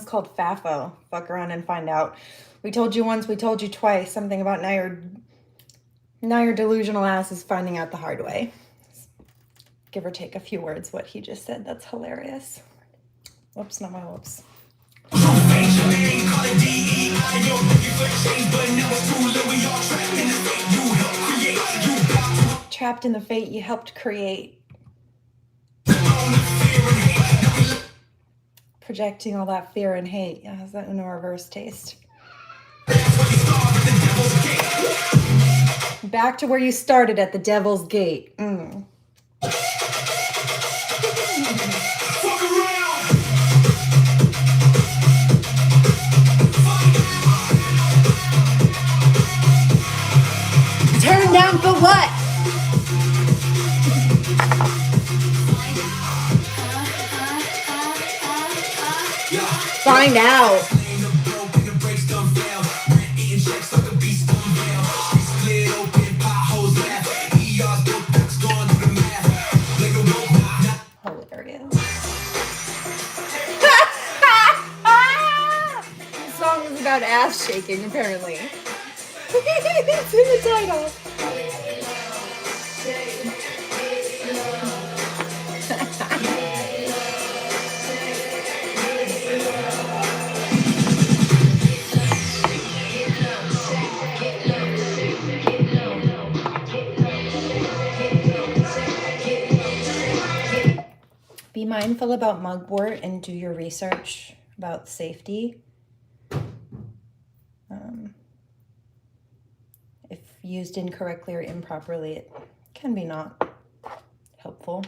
Called FAFO. Fuck around and find out. We told you once, we told you twice. Something about now your delusional ass is finding out the hard way. Give or take a few words what he just said. That's hilarious. Whoops, not my whoops. Trapped in the fate you helped create. Projecting all that fear and hate. Yeah, how's that in a reverse taste? Back to where you started at the Devil's Gate. find out. Hilarious. The song is about ass shaking, apparently. It's in the title. Be mindful about mugwort and do your research about safety. If used incorrectly or improperly, it can be not helpful.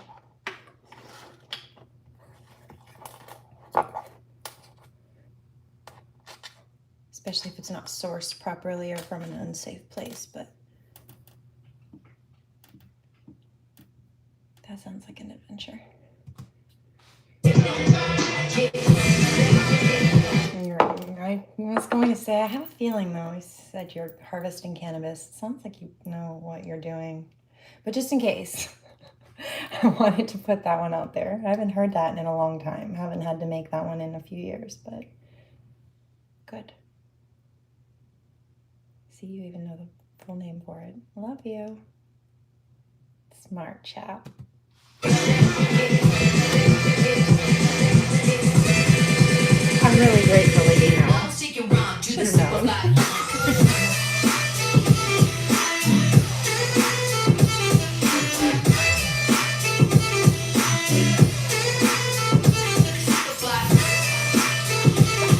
Especially if it's not sourced properly or from an unsafe place, but that sounds like an adventure. I was going to say, I have a feeling though, you said you're harvesting cannabis. It sounds like you know what you're doing. But just in case, I wanted to put that one out there. I haven't heard that in a long time. I haven't had to make that one in a few years, but good. See, you even know the full name for it. Love you. Smart chap. I'm really grateful that you know. Should have known.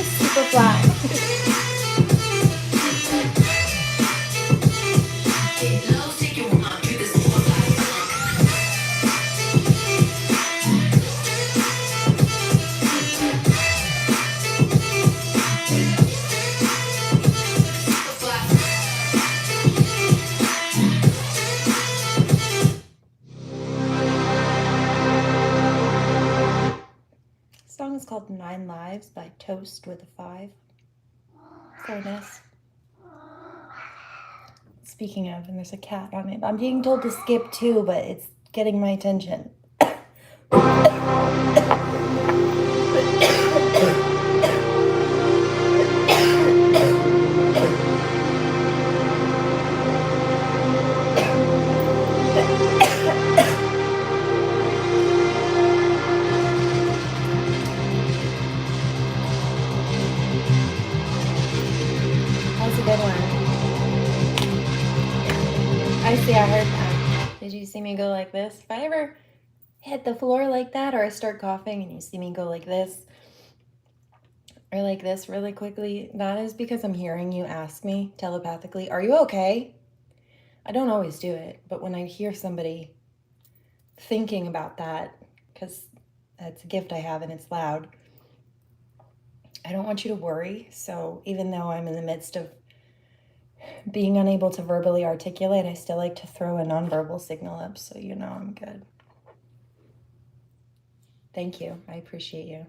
Superfly. Song is called 9 Lives by Toast with a 5. So nice. Speaking of, and there's a cat on it. I'm being told to skip too, but it's getting my attention. Good one. I see, I heard that. Did you see me go like this? If I ever hit the floor like that, or I start coughing and you see me go like this, or like this really quickly, that is because I'm hearing you ask me telepathically, are you okay? I don't always do it, but when I hear somebody thinking about that, because that's a gift I have and it's loud, I don't want you to worry. So even though I'm in the midst of being unable to verbally articulate, I still like to throw a nonverbal signal up so you know I'm good. Thank you. I appreciate you.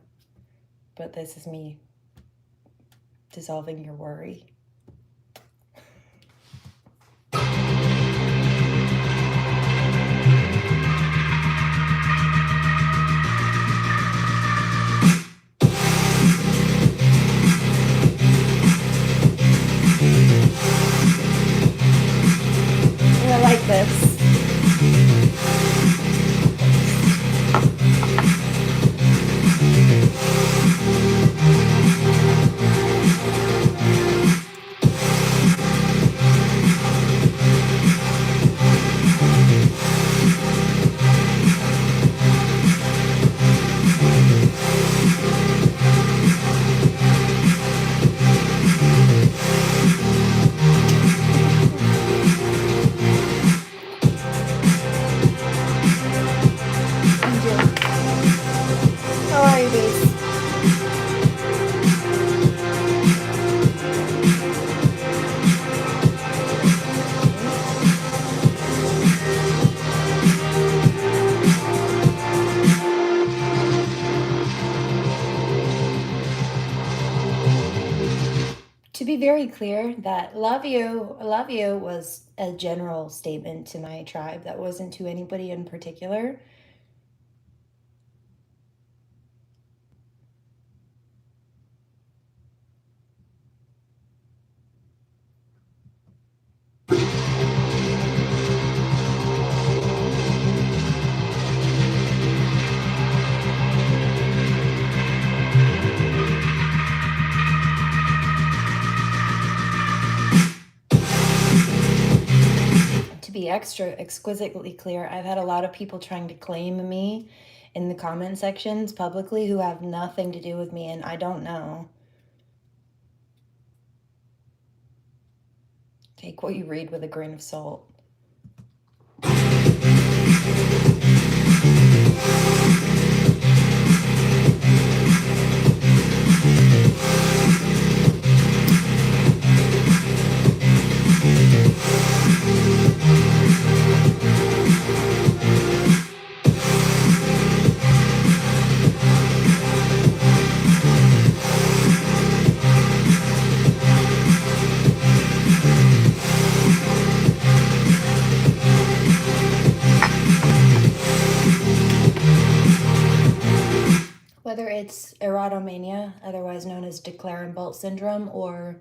But this is me dissolving your worry. I like this. very clear that love you was a general statement to my tribe. That wasn't to anybody in particular. To be extra exquisitely clear, I've had a lot of people trying to claim me in the comment sections publicly who have nothing to do with me, and I don't know. Take what you read with a grain of salt. Whether it's erotomania, otherwise known as declare and bolt syndrome, or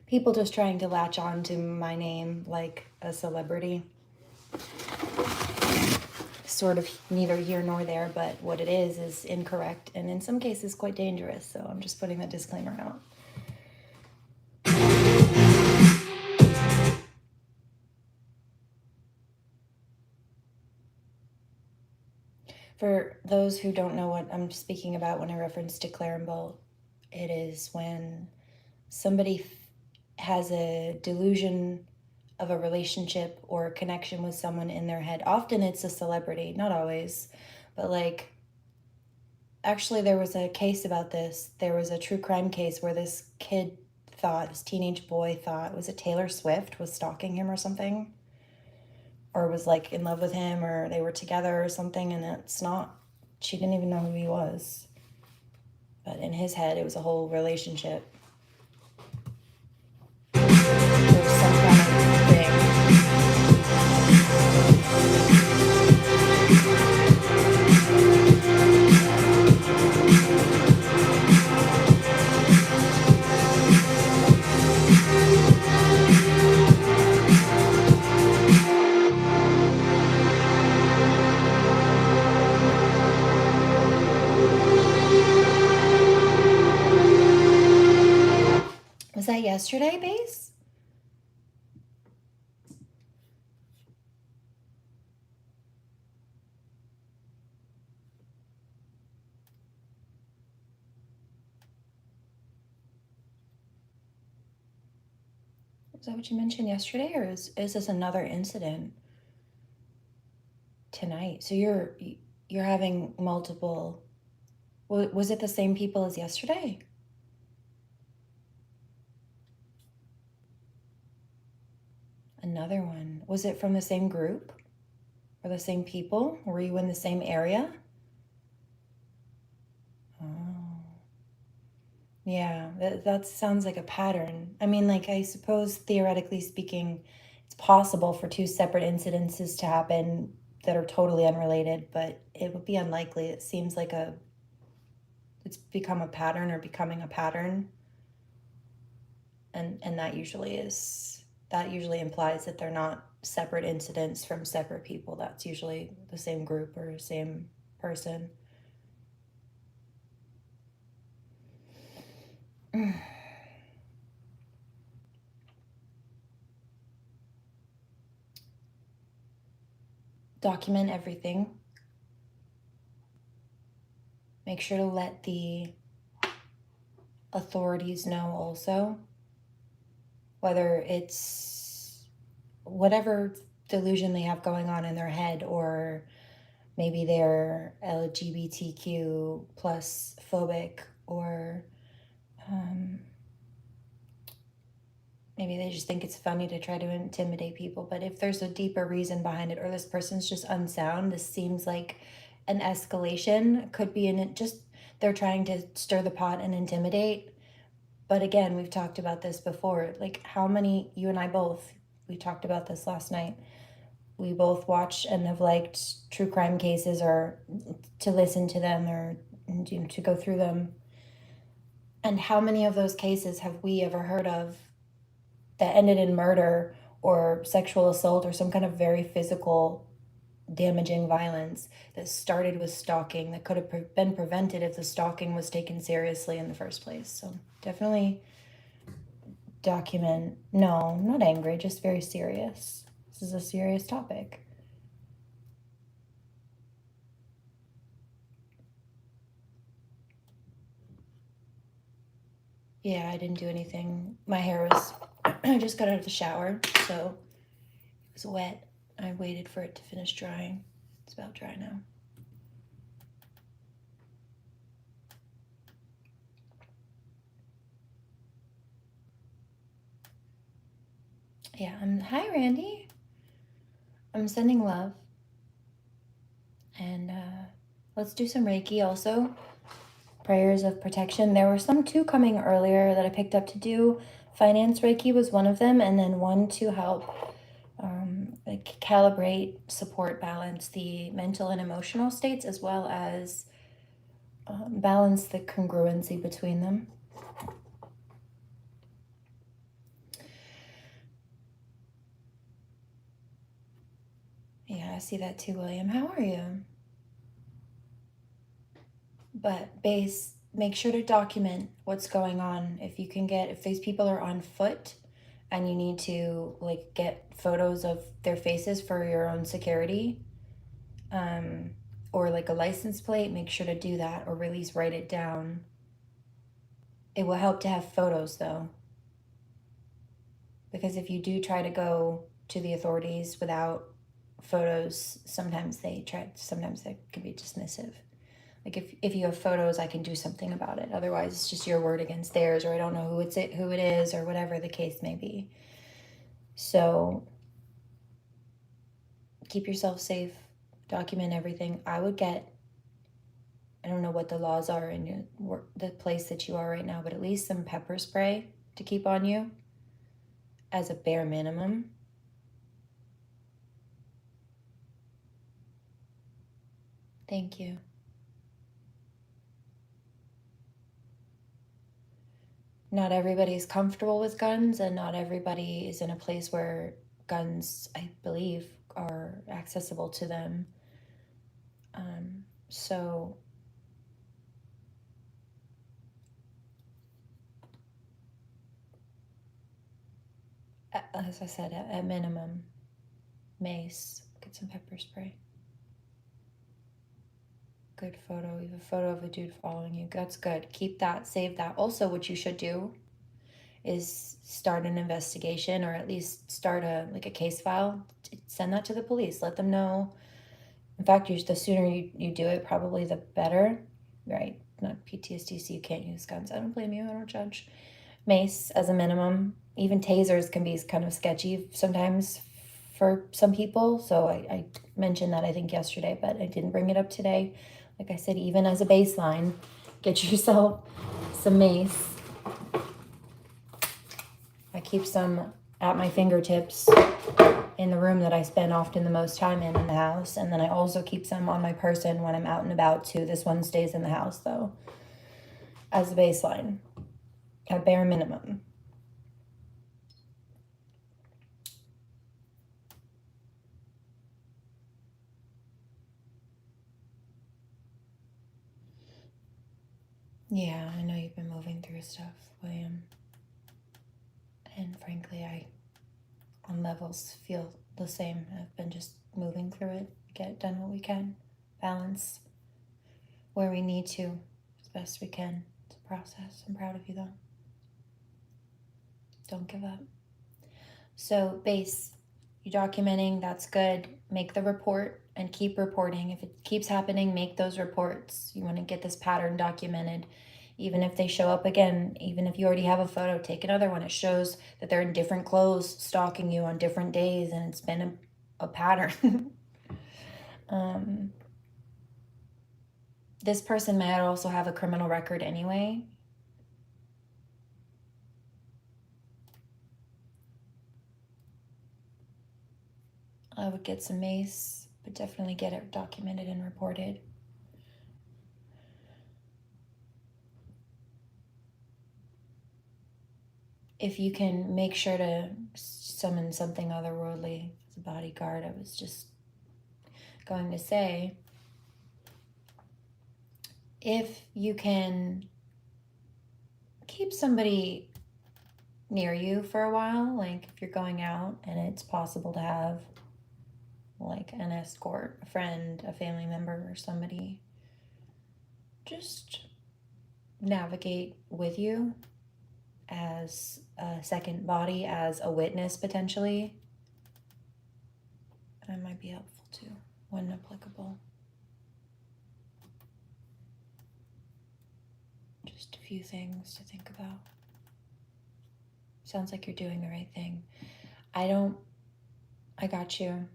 people just trying to latch on to my name like a celebrity. Sort of neither here nor there, but what it is incorrect and in some cases quite dangerous. So I'm just putting that disclaimer out. For those who don't know what I'm speaking about when I reference declare and bolt, it is when somebody has a delusion of a relationship or a connection with someone in their head. Often it's a celebrity, not always, but like, actually there was a case about this. There was a true crime case where this teenage boy thought, was it Taylor Swift was stalking him or something? Or was like in love with him, or they were together or something, and it's not, she didn't even know who he was. But in his head, it was a whole relationship. There was some kind of thing. Was that yesterday, Base? Is that what you mentioned yesterday, or is this another incident tonight? So you're having multiple. Was it the same people as yesterday? Another one. Was it from the same group or the same people? Were you in the same area? Oh, yeah, that sounds like a pattern. I mean, like, I suppose theoretically speaking, it's possible for two separate incidences to happen that are totally unrelated, but it would be unlikely. It seems like it's become a pattern or becoming a pattern. And that usually implies that they're not separate incidents from separate people. That's usually the same group or same person. Document everything. Make sure to let the authorities know also, whether it's whatever delusion they have going on in their head, or maybe they're LGBTQ plus phobic, or maybe they just think it's funny to try to intimidate people. But if there's a deeper reason behind it, or this person's just unsound, this seems like an escalation. Could be in it, just they're trying to stir the pot and intimidate. But again, we've talked about this before. Like, how many, you and I both, we talked about this last night. We both watch and have liked true crime cases, or to listen to them, or to go through them. And how many of those cases have we ever heard of that ended in murder or sexual assault or some kind of very physical, damaging violence that started with stalking, that could have been prevented if the stalking was taken seriously in the first place? So definitely document. No, not angry, just very serious. This is a serious topic. Yeah, I didn't do anything. My hair was, I just got out of the shower, so it was wet. I waited for it to finish drying. It's about dry now. Yeah, hi Randy. I'm sending love. And let's do some Reiki also. Prayers of protection. There were some too coming earlier that I picked up to do. Finance Reiki was one of them, and then one to help like calibrate, support, balance the mental and emotional states, as well as balance the congruency between them. Yeah, I see that too, William. How are you? But make sure to document what's going on. If you can get, if these people are on foot and you need to like get photos of their faces for your own security, or like a license plate, make sure to do that, or at least write it down. It will help to have photos though, because if you do try to go to the authorities without photos, sometimes they can be dismissive. Like if you have photos, I can do something about it. Otherwise, it's just your word against theirs, or I don't know who it is, or whatever the case may be. So keep yourself safe. Document everything. I would get, I don't know what the laws are in the place that you are right now, but at least some pepper spray to keep on you as a bare minimum. Thank you. Not everybody's comfortable with guns, and not everybody is in a place where guns, I believe, are accessible to them. So as I said, at minimum, mace, get some pepper spray. Good photo. You have a photo of a dude following you. That's good. Keep that, save that. Also, what you should do is start an investigation, or at least start a case file. Send that to the police. Let them know. In fact, the sooner you do it, probably the better. Right? Not PTSD, so you can't use guns. I don't blame you. I don't judge. Mace as a minimum. Even tasers can be kind of sketchy sometimes for some people. So I mentioned that I think yesterday, but I didn't bring it up today. Like I said, even as a baseline, get yourself some mace. I keep some at my fingertips in the room that I spend often the most time in the house. And then I also keep some on my person when I'm out and about too. This one stays in the house though, as a baseline, at bare minimum. Yeah, I know you've been moving through stuff, William. And frankly, I, on levels, feel the same. I've been just moving through it, get done what we can, balance where we need to as best we can. It's a process. I'm proud of you though. Don't give up. So, base, you documenting, that's good. Make the report and keep reporting. If it keeps happening, make those reports. You want to get this pattern documented. Even if they show up again, even if you already have a photo, take another one. It shows that they're in different clothes stalking you on different days, and it's been a pattern. This person might also have a criminal record anyway. would get some mace, but definitely get it documented and reported. If you can make sure to summon something otherworldly as a bodyguard, I was just going to say, if you can keep somebody near you for a while, like if you're going out and it's possible to have like an escort, a friend, a family member, or somebody just navigate with you as a second body, as a witness potentially, that might be helpful too, when applicable. Just a few things to think about. Sounds like you're doing the right thing. I got you.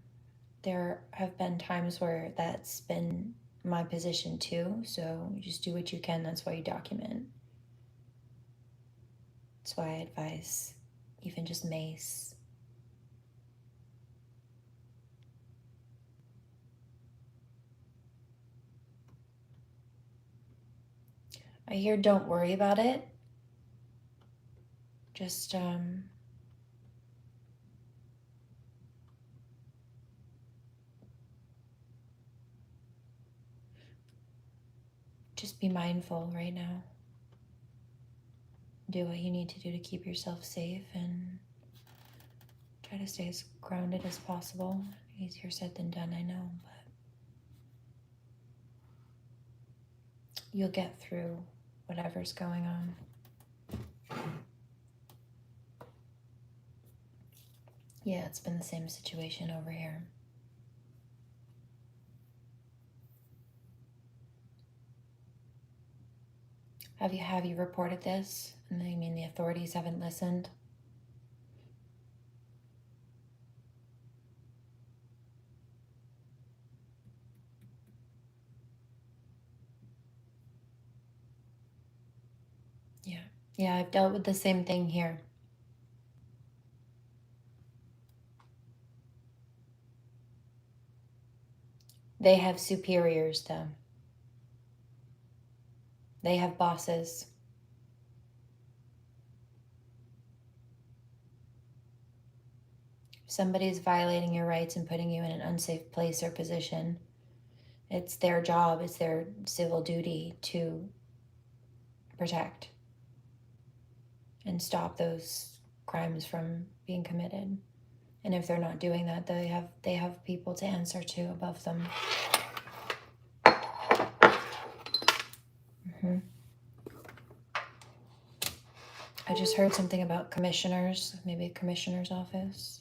There have been times where that's been my position too, so you just do what you can. That's why you document. That's why I advise even just mace. I hear don't worry about it. Just be mindful right now. Do what you need to do to keep yourself safe and try to stay as grounded as possible. Easier said than done, I know, but you'll get through whatever's going on. Yeah, it's been the same situation over here. Have you reported this? And I mean the authorities haven't listened? Yeah, I've dealt with the same thing here. They have superiors, though. They have bosses. If somebody's violating your rights and putting you in an unsafe place or position, it's their job, it's their civil duty to protect and stop those crimes from being committed. And if they're not doing that, they have people to answer to above them. I just heard something about commissioners, maybe a commissioner's office.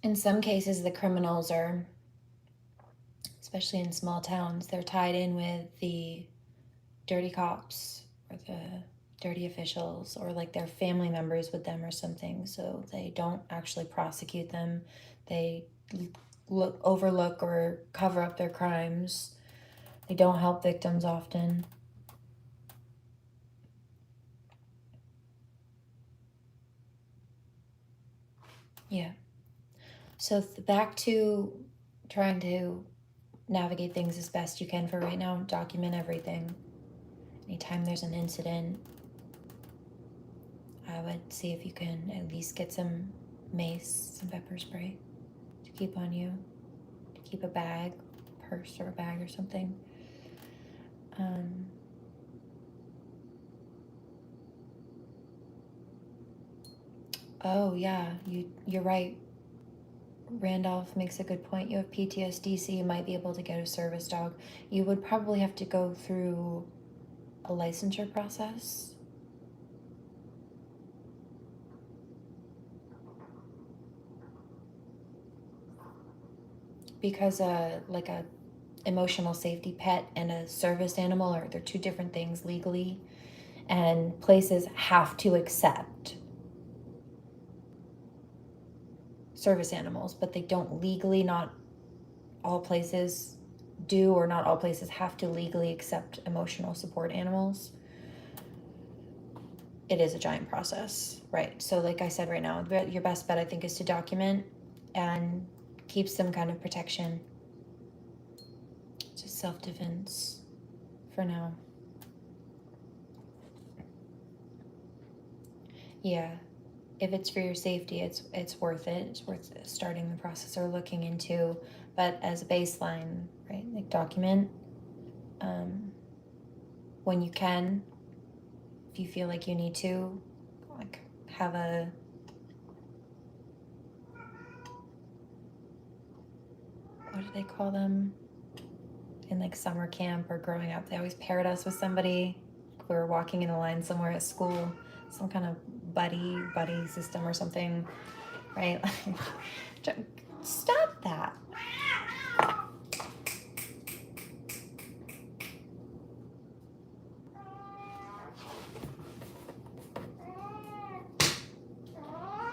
In some cases, the criminals are, especially in small towns, they're tied in with the dirty cops or the dirty officials, or like their family members with them or something, so they don't actually prosecute them. They overlook or cover up their crimes. They don't help victims often. Yeah. So back to trying to navigate things as best you can for right now. Document everything. Anytime there's an incident, I would see if you can at least get some mace, some pepper spray to keep on you, to keep a bag, purse or a bag or something. Oh yeah, you're right. Randolph makes a good point. You have PTSD, so you might be able to get a service dog. You would probably have to go through a licensure process. Because like a emotional safety pet and a service animal they're two different things legally, and places have to accept service animals, but they don't legally, not all places do, or not all places have to legally accept emotional support animals. It is a giant process, right? So like I said, right now, your best bet, I think, is to document and keep some kind of protection. Just self-defense for now. Yeah, if it's for your safety, it's worth it. It's worth starting the process or looking into. But as a baseline, right, like document when you can, if you feel like you need to, like have a what do they call them in like summer camp or growing up? They always paired us with somebody. We were walking in a line somewhere at school, some kind of buddy system or something, right? Stop that.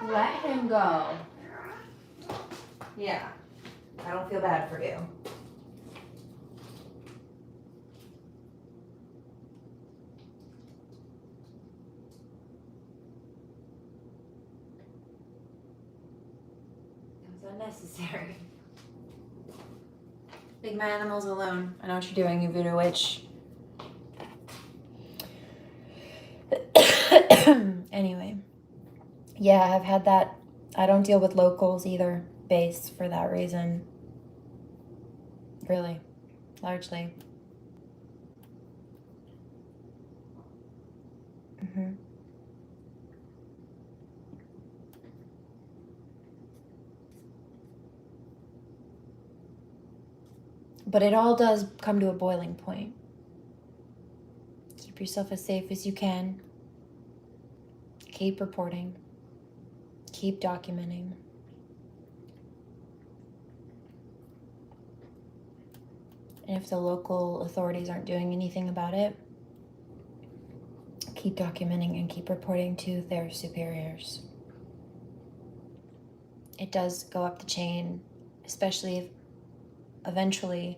Let him go. Yeah, I don't feel bad for you. It was unnecessary. Leave my animals alone. I know what you're doing, you voodoo witch. Anyway, yeah, I've had that. I don't deal with locals either, base, for that reason. Really, largely. But it all does come to a boiling point. Keep yourself as safe as you can. Keep reporting. Keep documenting. And if the local authorities aren't doing anything about it, keep documenting and keep reporting to their superiors. It does go up the chain, especially if eventually,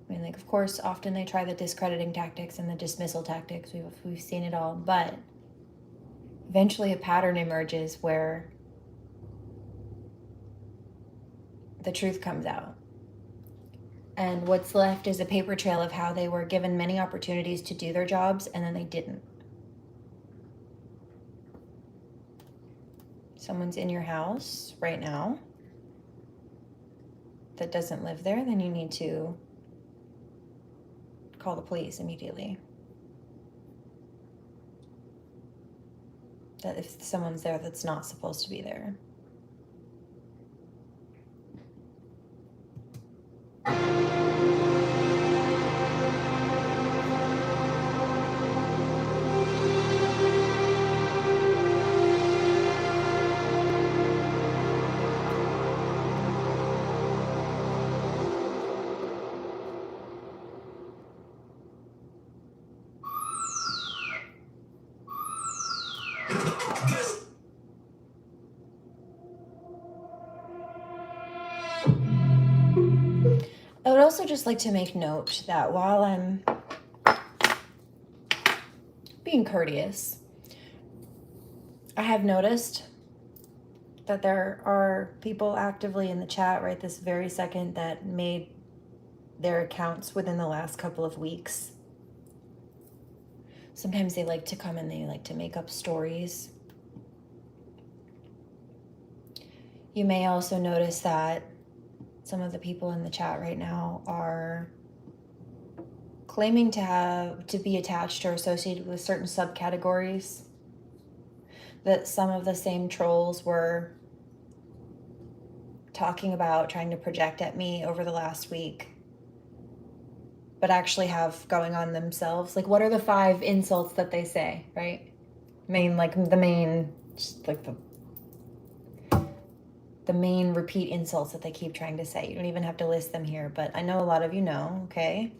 I mean, like, of course, often they try the discrediting tactics and the dismissal tactics. We've seen it all, but eventually a pattern emerges where the truth comes out. And what's left is a paper trail of how they were given many opportunities to do their jobs and then they didn't. Someone's in your house right now that doesn't live there, then you need to call the police immediately. That if someone's there that's not supposed to be there. I would also just like to make note that while I'm being courteous, I have noticed that there are people actively in the chat right this very second that made their accounts within the last couple of weeks. Sometimes they like to come and they like to make up stories. You may also notice that some of the people in the chat right now are claiming to be attached or associated with certain subcategories that some of the same trolls were talking about, trying to project at me over the last week, but actually have going on themselves. Like, what are the 5 insults that they say, right? The main repeat insults that they keep trying to say. You don't even have to list them here, but I know a lot of you know, okay?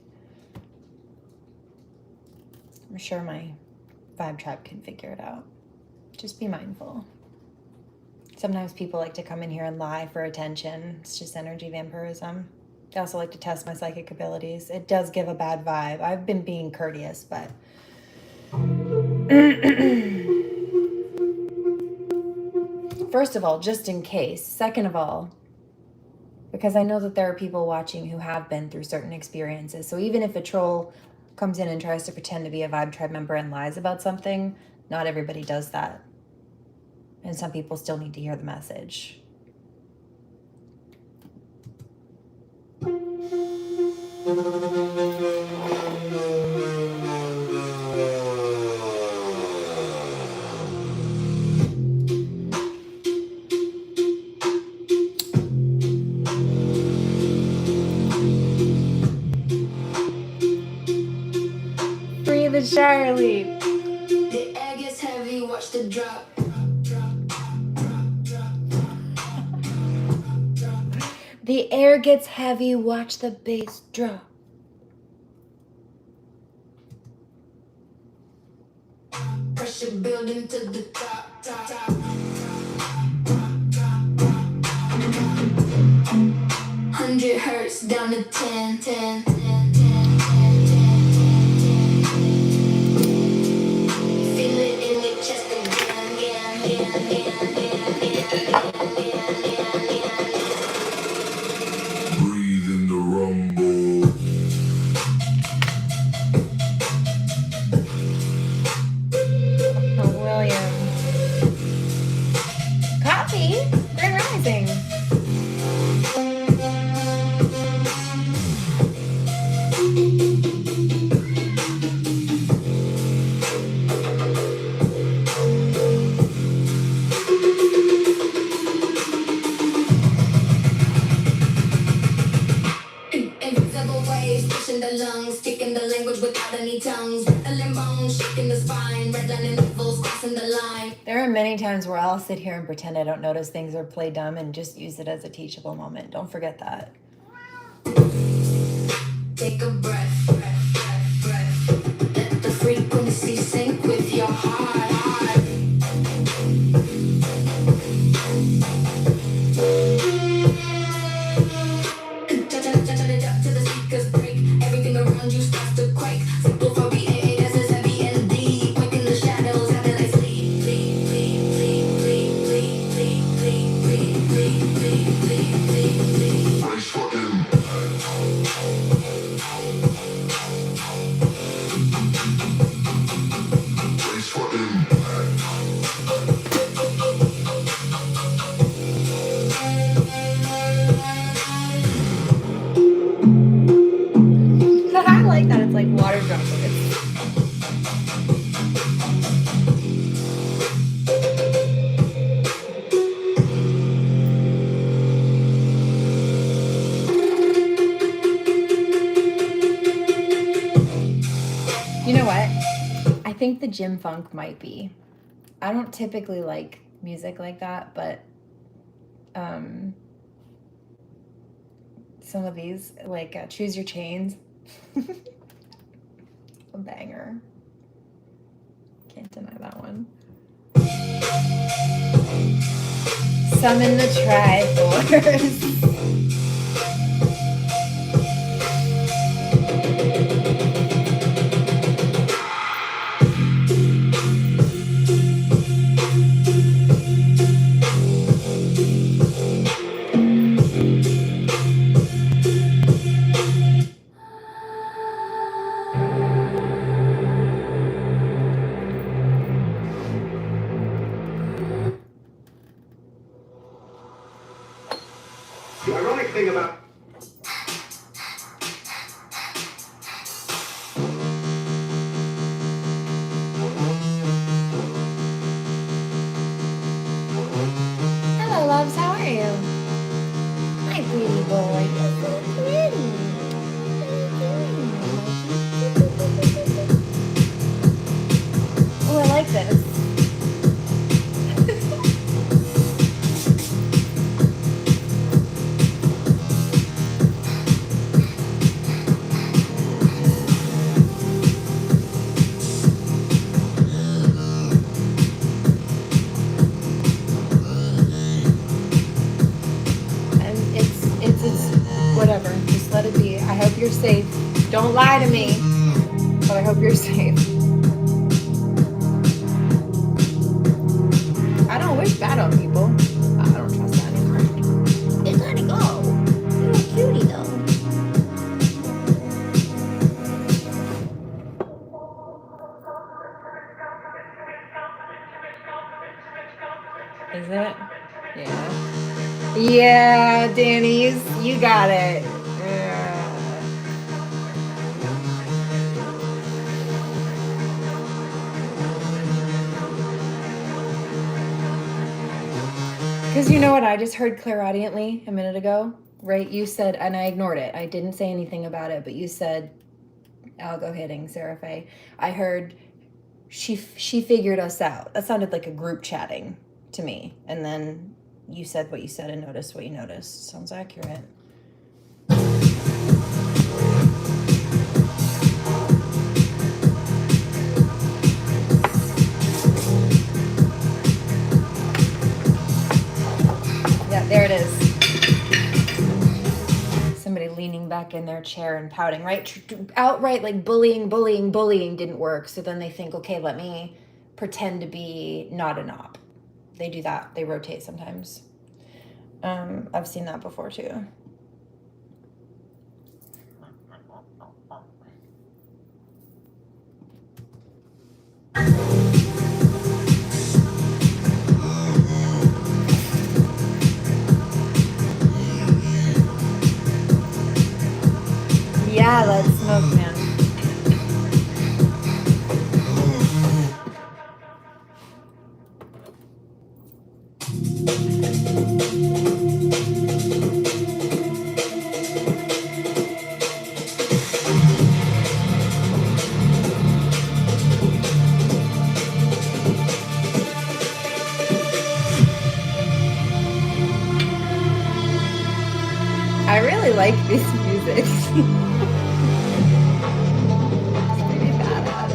I'm sure my vibe tribe can figure it out. Just be mindful. Sometimes people like to come in here and lie for attention. It's just energy vampirism. They also like to test my psychic abilities. It does give a bad vibe. I've been being courteous, but... First of all, just in case. Second of all, because I know that there are people watching who have been through certain experiences. So even if a troll comes in and tries to pretend to be a Vibe Tribe member and lies about something, not everybody does that. And some people still need to hear the message. Free the Charlie. The air gets heavy, watch the drop. The air gets heavy, watch the bass drop. Pressure building to the top. 100 hertz down to 10. Feel it in your chest again. Breathe in the rumble. Oh, William. Coffee? Grand Rising. Invisible waves pushing the lungs, speaking the language without any tongues. Rattling bones, shaking the spine, redlining levels, crossing the line. There are many times where I'll sit here and pretend I don't notice things or play dumb and just use it as a teachable moment. Don't forget that. Take a breath. Let the frequency sync with your heart. To the speakers break, everything around you starts to quake. Simplify BAA, that's as heavy and deep. Wake in the shadows, how did I sleep? Brace for impact. Brace for impact. I like that. It's like water droplets. You know what? I think the gym funk might be. I don't typically like music like that, but some of these, like Choose Your Chains, a banger. Can't deny that one. Summon the Triforce. you're safe. Don't lie to me, but I hope you're safe. I don't wish bad on people. I don't trust that anymore. It gotta go. You're a cutie though. Is it? Yeah. Yeah, Danny, you got it. Because you know what I just heard clairaudiently a minute ago, right? You said, and I ignored it. I didn't say anything about it, but you said, I'll go hitting SeraFae. I heard she figured us out. That sounded like a group chatting to me. And then you said what you said and noticed what you noticed. Sounds accurate. Yeah, there it is. Somebody leaning back in their chair and pouting, right? Outright like bullying didn't work. So then they think, okay, let me pretend to be not an op. They do that. They rotate sometimes. I've seen that before too. Yeah, let's smoke, man. I really like this music. It's pretty badass.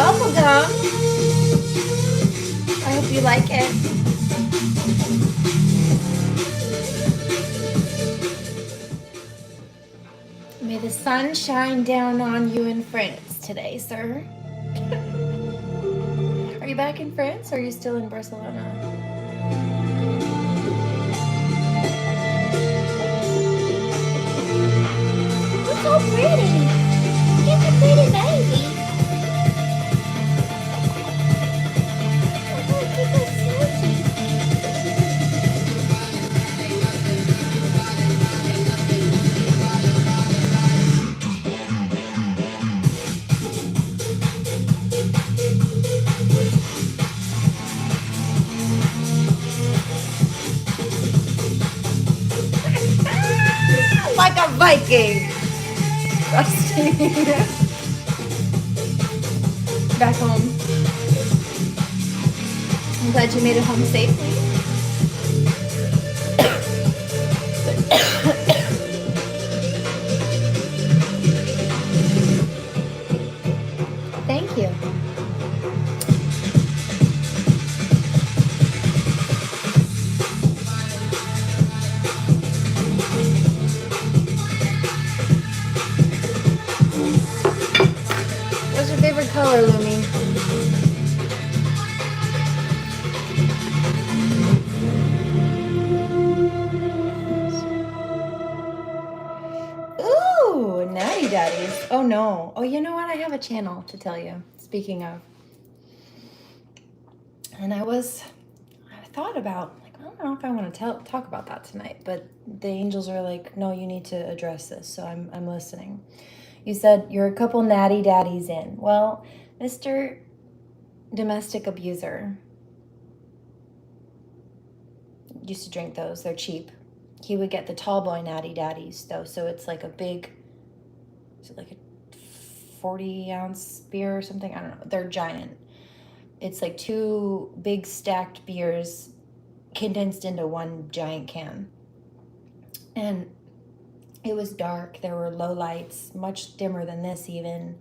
Bubblegum. I hope you like it. May the sun shine down on you in France today, sir. Are you back in France or are you still in Barcelona? You're so pretty. You're a pretty baby. Like a Viking. Back home. I'm glad you made it home safely. Thank you. What's your favorite color, Lumi? Ooh, Natty Daddies. Oh no. Oh, you know what? I have a channel to tell you. Speaking of. And I thought about, like, don't know if I want to talk about that tonight, but the angels are like, no, you need to address this, so I'm listening. You said you're a couple natty daddies in. Well, Mr. Domestic Abuser used to drink those. They're cheap. He would get the tall boy natty daddies, though, so it's like a big, is it like a 40-ounce beer or something? I don't know. They're giant. It's like 2 big stacked beers condensed into one giant can. And it was dark. There were low lights, much dimmer than this even.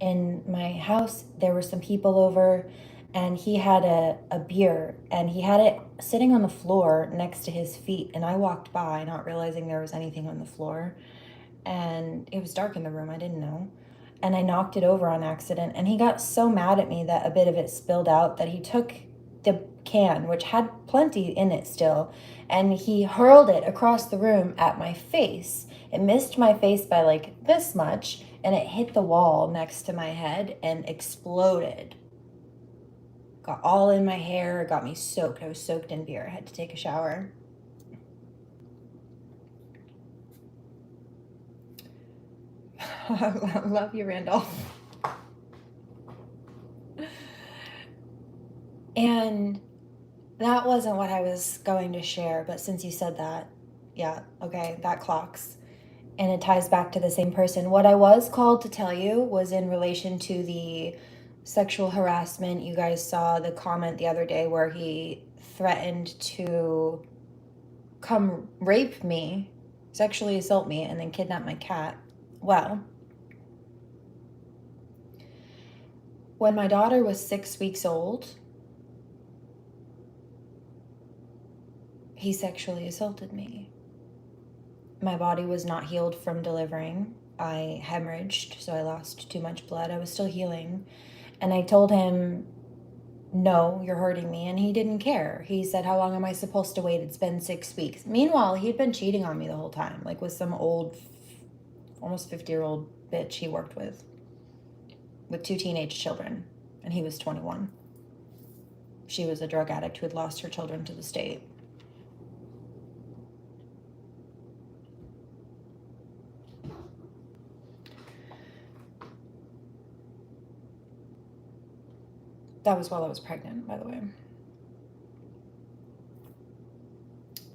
In my house, there were some people over, and he had a beer, and he had it sitting on the floor next to his feet. And I walked by, not realizing there was anything on the floor. And it was dark in the room. I didn't know. And I knocked it over on accident. And he got so mad at me that a bit of it spilled out that he took the can, which had plenty in it still, and he hurled it across the room at my face. It missed my face by like this much, and it hit the wall next to my head and exploded. Got all in my hair, got me soaked. I was soaked in beer. I had to take a shower. I love you, Randolph. And that wasn't what I was going to share, but since you said that, yeah, okay, that clocks. And it ties back to the same person. What I was called to tell you was in relation to the sexual harassment. You guys saw the comment the other day where he threatened to come rape me, sexually assault me, and then kidnap my cat. Well, when my daughter was 6 weeks old, he sexually assaulted me. My body was not healed from delivering. I hemorrhaged, so I lost too much blood. I was still healing. And I told him, no, you're hurting me. And he didn't care. He said, how long am I supposed to wait? It's been 6 weeks. Meanwhile, he'd been cheating on me the whole time, like with some old, almost 50-year-old bitch he worked with 2 teenage children. And he was 21. She was a drug addict who had lost her children to the state. That was while I was pregnant, by the way.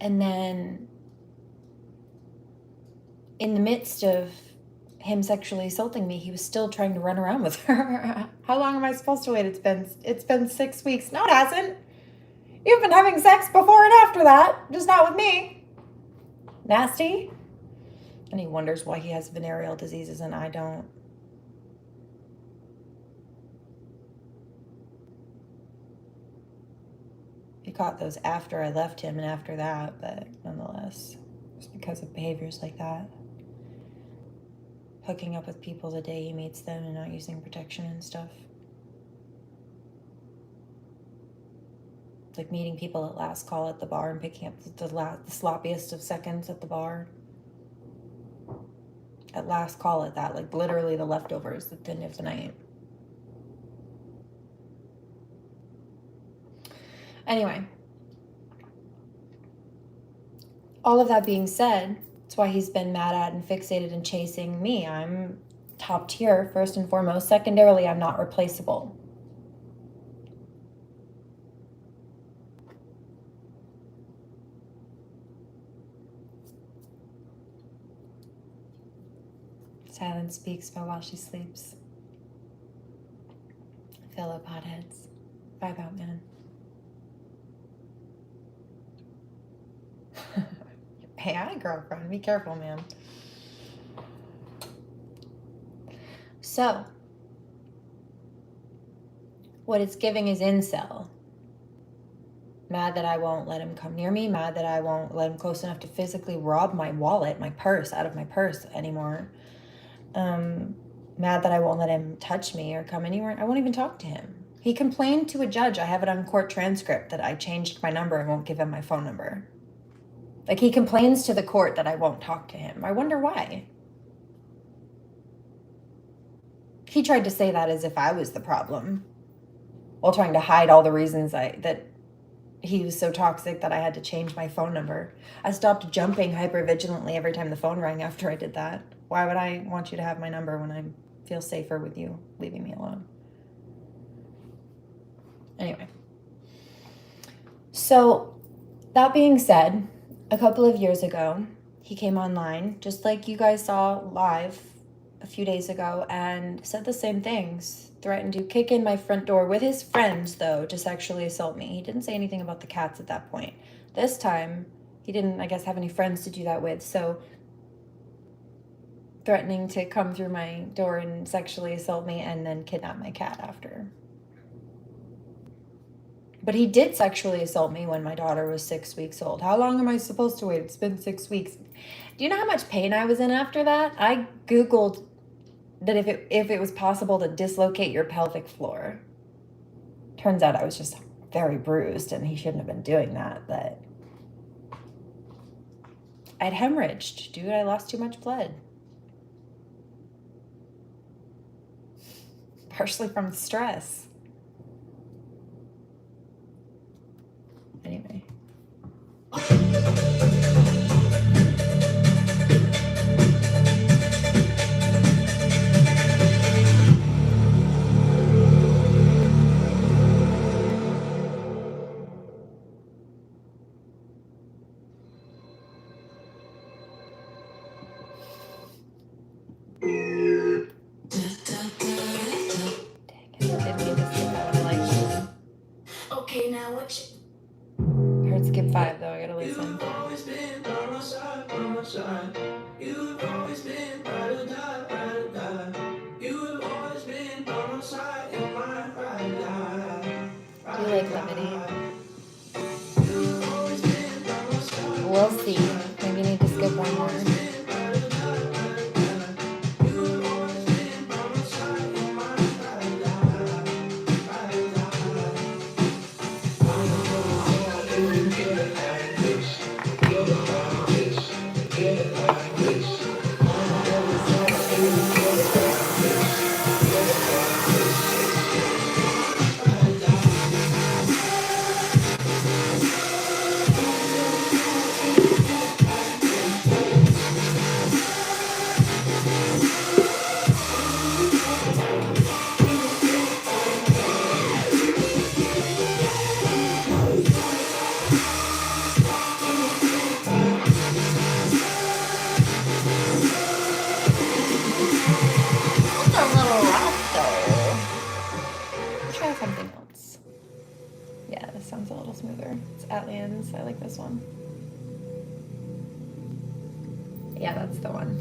And then in the midst of him sexually assaulting me, he was still trying to run around with her. How long am I supposed to wait? It's been 6 weeks. No, it hasn't. You've been having sex before and after that, just not with me. Nasty. And he wonders why he has venereal diseases and I don't. He caught those after I left him and after that, but nonetheless, just because of behaviors like that. Hooking up with people the day he meets them and not using protection and stuff. It's like meeting people at last call at the bar and picking up the sloppiest of seconds at the bar. At last call at that, like literally the leftovers at the end of the night. Anyway, all of that being said, that's why he's been mad at and fixated and chasing me. I'm top tier, first and foremost. Secondarily, I'm not replaceable. Silence speaks by while she sleeps. Fellow potheads. Vibe out, man. Hey, hi, girlfriend. Be careful, man. So, what it's giving is incel. Mad that I won't let him come near me. Mad that I won't let him close enough to physically rob my wallet, my purse, out of my purse anymore. Mad that I won't let him touch me or come anywhere. I won't even talk to him. He complained to a judge. I have it on court transcript that I changed my number and won't give him my phone number. Like, he complains to the court that I won't talk to him. I wonder why. He tried to say that as if I was the problem, while trying to hide all the reasons that he was so toxic that I had to change my phone number. I stopped jumping hypervigilantly every time the phone rang after I did that. Why would I want you to have my number when I feel safer with you leaving me alone? Anyway. So, that being said, a couple of years ago, he came online, just like you guys saw live a few days ago, and said the same things. Threatened to kick in my front door with his friends, though, to sexually assault me. He didn't say anything about the cats at that point. This time, he didn't, I guess, have any friends to do that with, so threatening to come through my door and sexually assault me and then kidnap my cat after. But he did sexually assault me when my daughter was 6 weeks old. How long am I supposed to wait? It's been 6 weeks. Do you know how much pain I was in after that? I Googled that if it was possible to dislocate your pelvic floor. Turns out I was just very bruised and he shouldn't have been doing that, but I'd hemorrhaged. Dude, I lost too much blood. Partially from stress. Anyway. Okay, now what you... Heard skip 5 though, I gotta listen. You've always been by my side, by my side. You've always been ride or die, ride or die. You've always been by my side in my ride or die. Do you like levity? You've always been by my side. We'll see. Maybe you need to skip one more. Atlians. I like this one. Yeah, that's the one.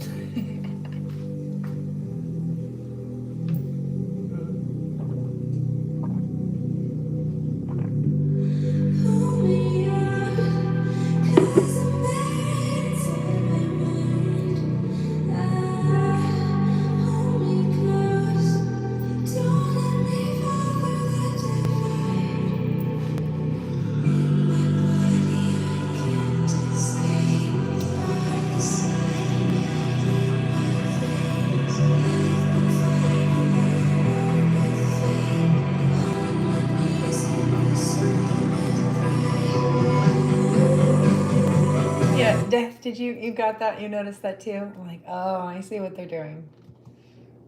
Death, did you got that? You noticed that too? I'm like, oh, I see what they're doing.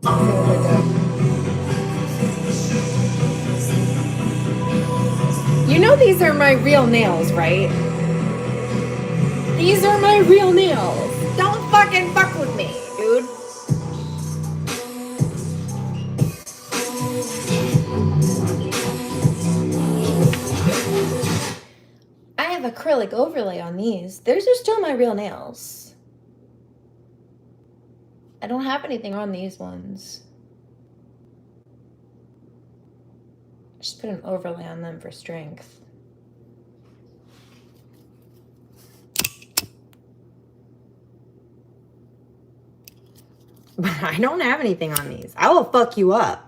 I see what they're doing. You know these are my real nails, right? These are my real nails. Don't fucking fuck with me, dude. I have acrylic overlay on these. These are still my real nails. I don't have anything on these ones. Just put an overlay on them for strength. But I don't have anything on these. I will fuck you up.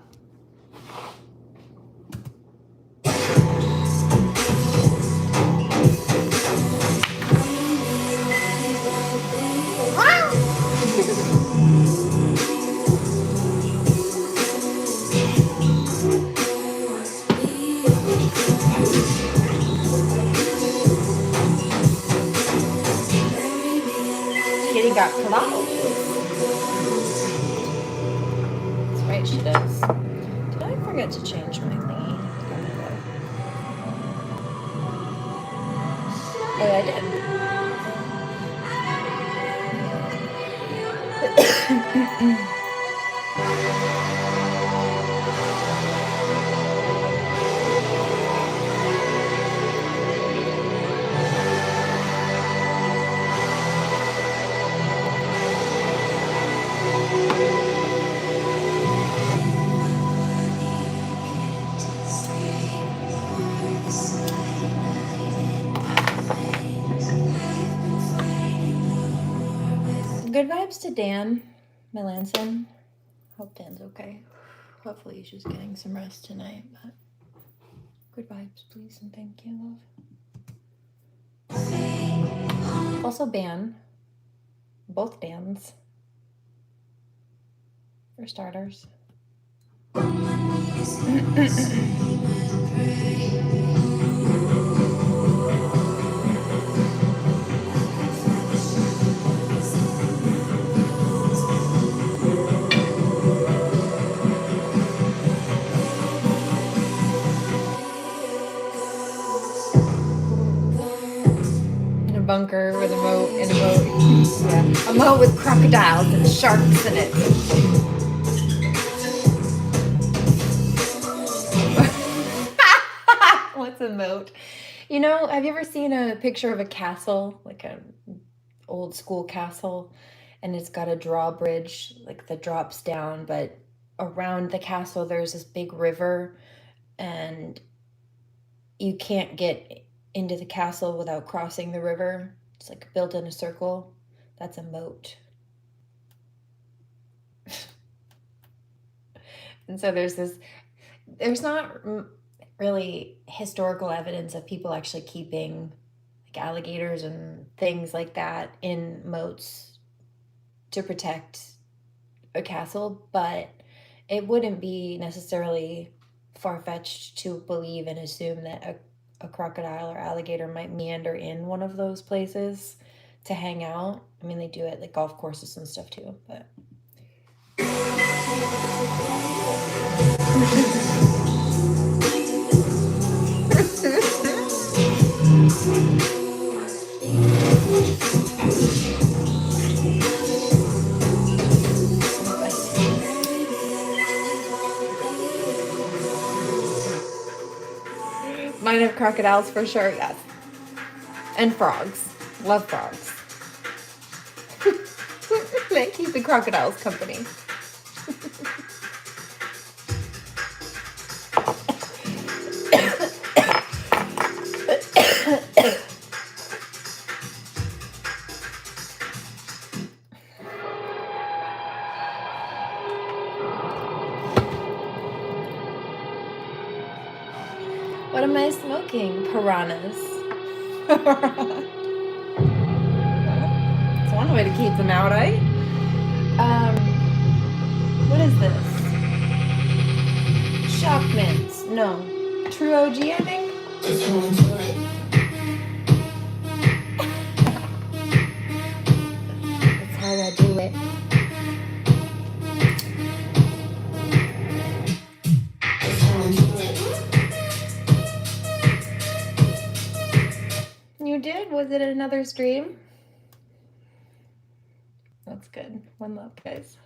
got clouds. That's right, she does. Did I forget to change my thingy? Oh, I did. Good vibes to Dan Melanson. Hope Dan's okay. Hopefully he's just getting some rest tonight, but good vibes, please, and thank you, love. Also ban. Both bans. For starters. Bunker with a moat and a moat. Yeah. A moat with crocodiles and sharks in it. What's a moat? You know, have you ever seen a picture of a castle, like an old school castle, and it's got a drawbridge, like that drops down, but around the castle there's this big river, and you can't get into the castle without crossing the river. It's like built in a circle. That's a moat. And so there's not really historical evidence of people actually keeping like alligators and things like that in moats to protect a castle, but it wouldn't be necessarily far-fetched to believe and assume that a crocodile or alligator might meander in one of those places to hang out. I mean, they do it at like golf courses and stuff too, but mine have crocodiles for sure, yes. And frogs. Love frogs. They keep the crocodiles company. What am I smoking? Piranhas. It's one way to keep them out, eh? What is this? Shock mints. No. True OG, I think? That's how I do it. You did? Was it another stream? That's good. One love, guys.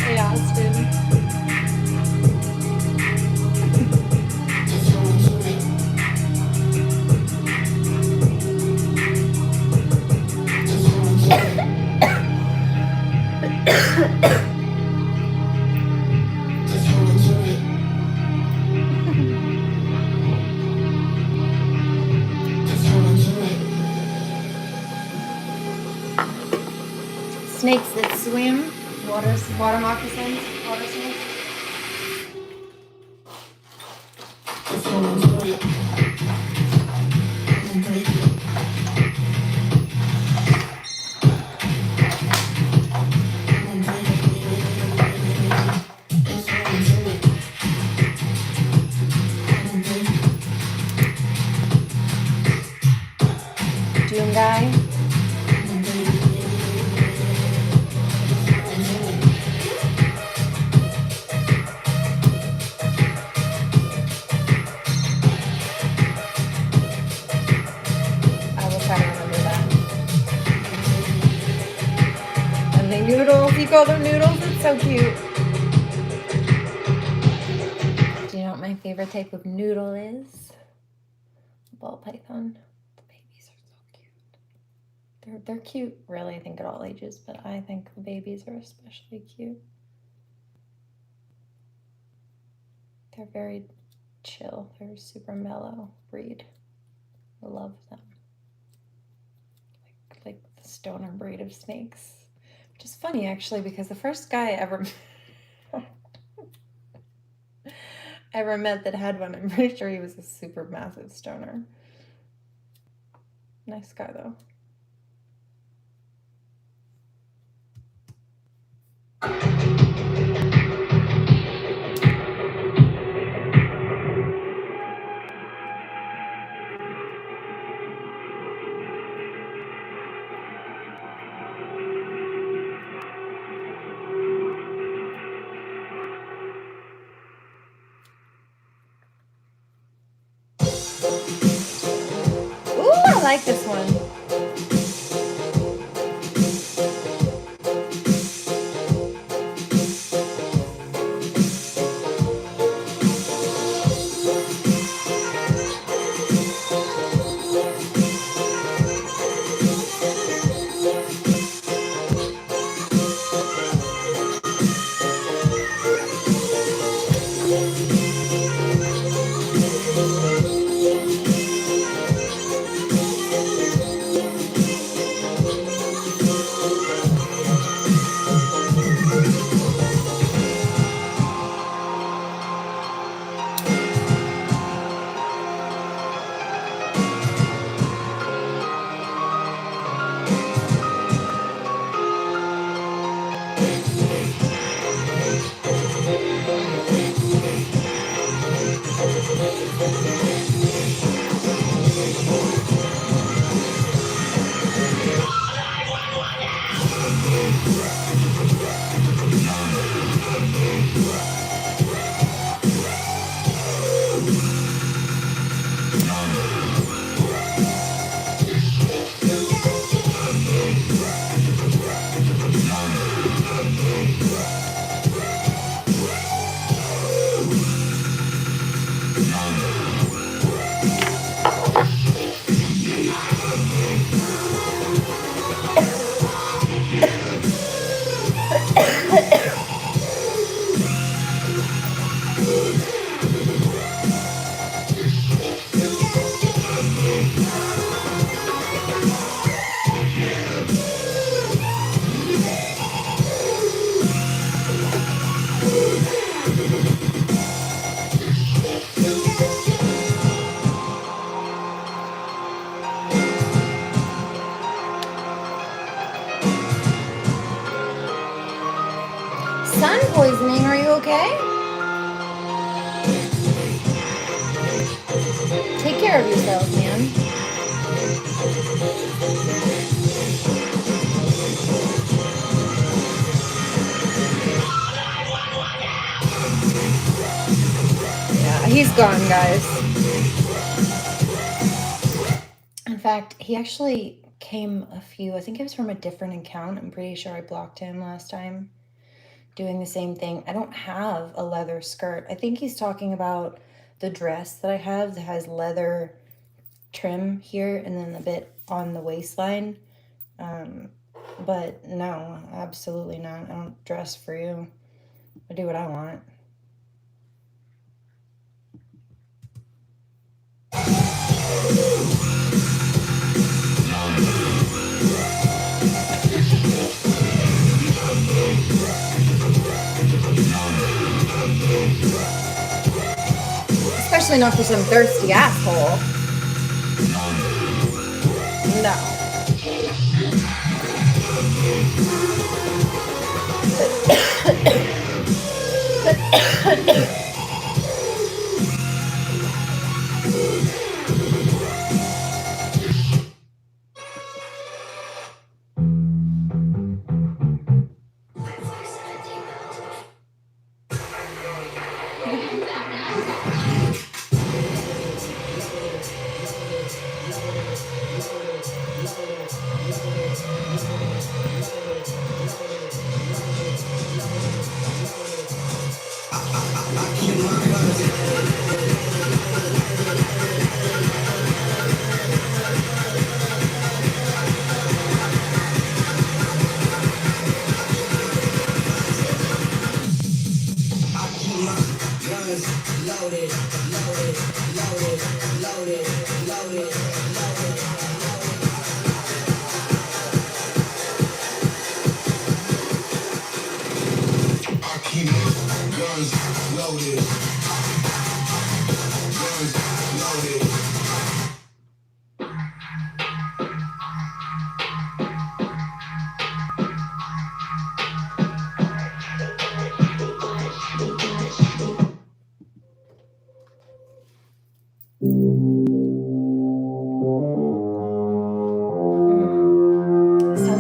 Hey, Austin. Snakes that swim, water moccasins, water snakes. call them noodles. It's so cute. Do you know what my favorite type of noodle is? Ball python. The babies are so cute. They're cute, really, I think, at all ages, but I think the babies are especially cute. They're very chill. They're super mellow breed. I love them. Like the stoner breed of snakes. Which is funny, actually, because the first guy I ever met that had one, I'm pretty sure he was a super massive stoner. Nice guy, though. Ooh, I like this one. Sun poisoning, are you okay? Take care of yourself, man. Yeah, he's gone, guys. In fact, he actually came I think it was from a different account. I'm pretty sure I blocked him last time. Doing the same thing. I don't have a leather skirt. I think he's talking about the dress that I have that has leather trim here and then a bit on the waistline. But no, absolutely not. I don't dress for you. I do what I want. Especially not for some thirsty asshole. No. Sounds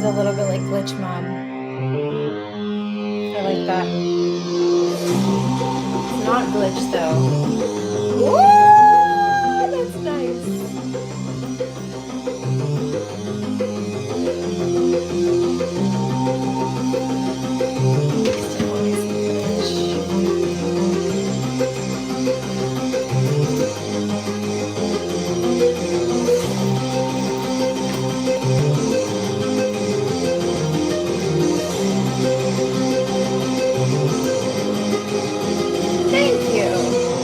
a little bit like Glitch Mob. I like that. It's not glitch though. Whoa, that's nice. Still want to see Thank you.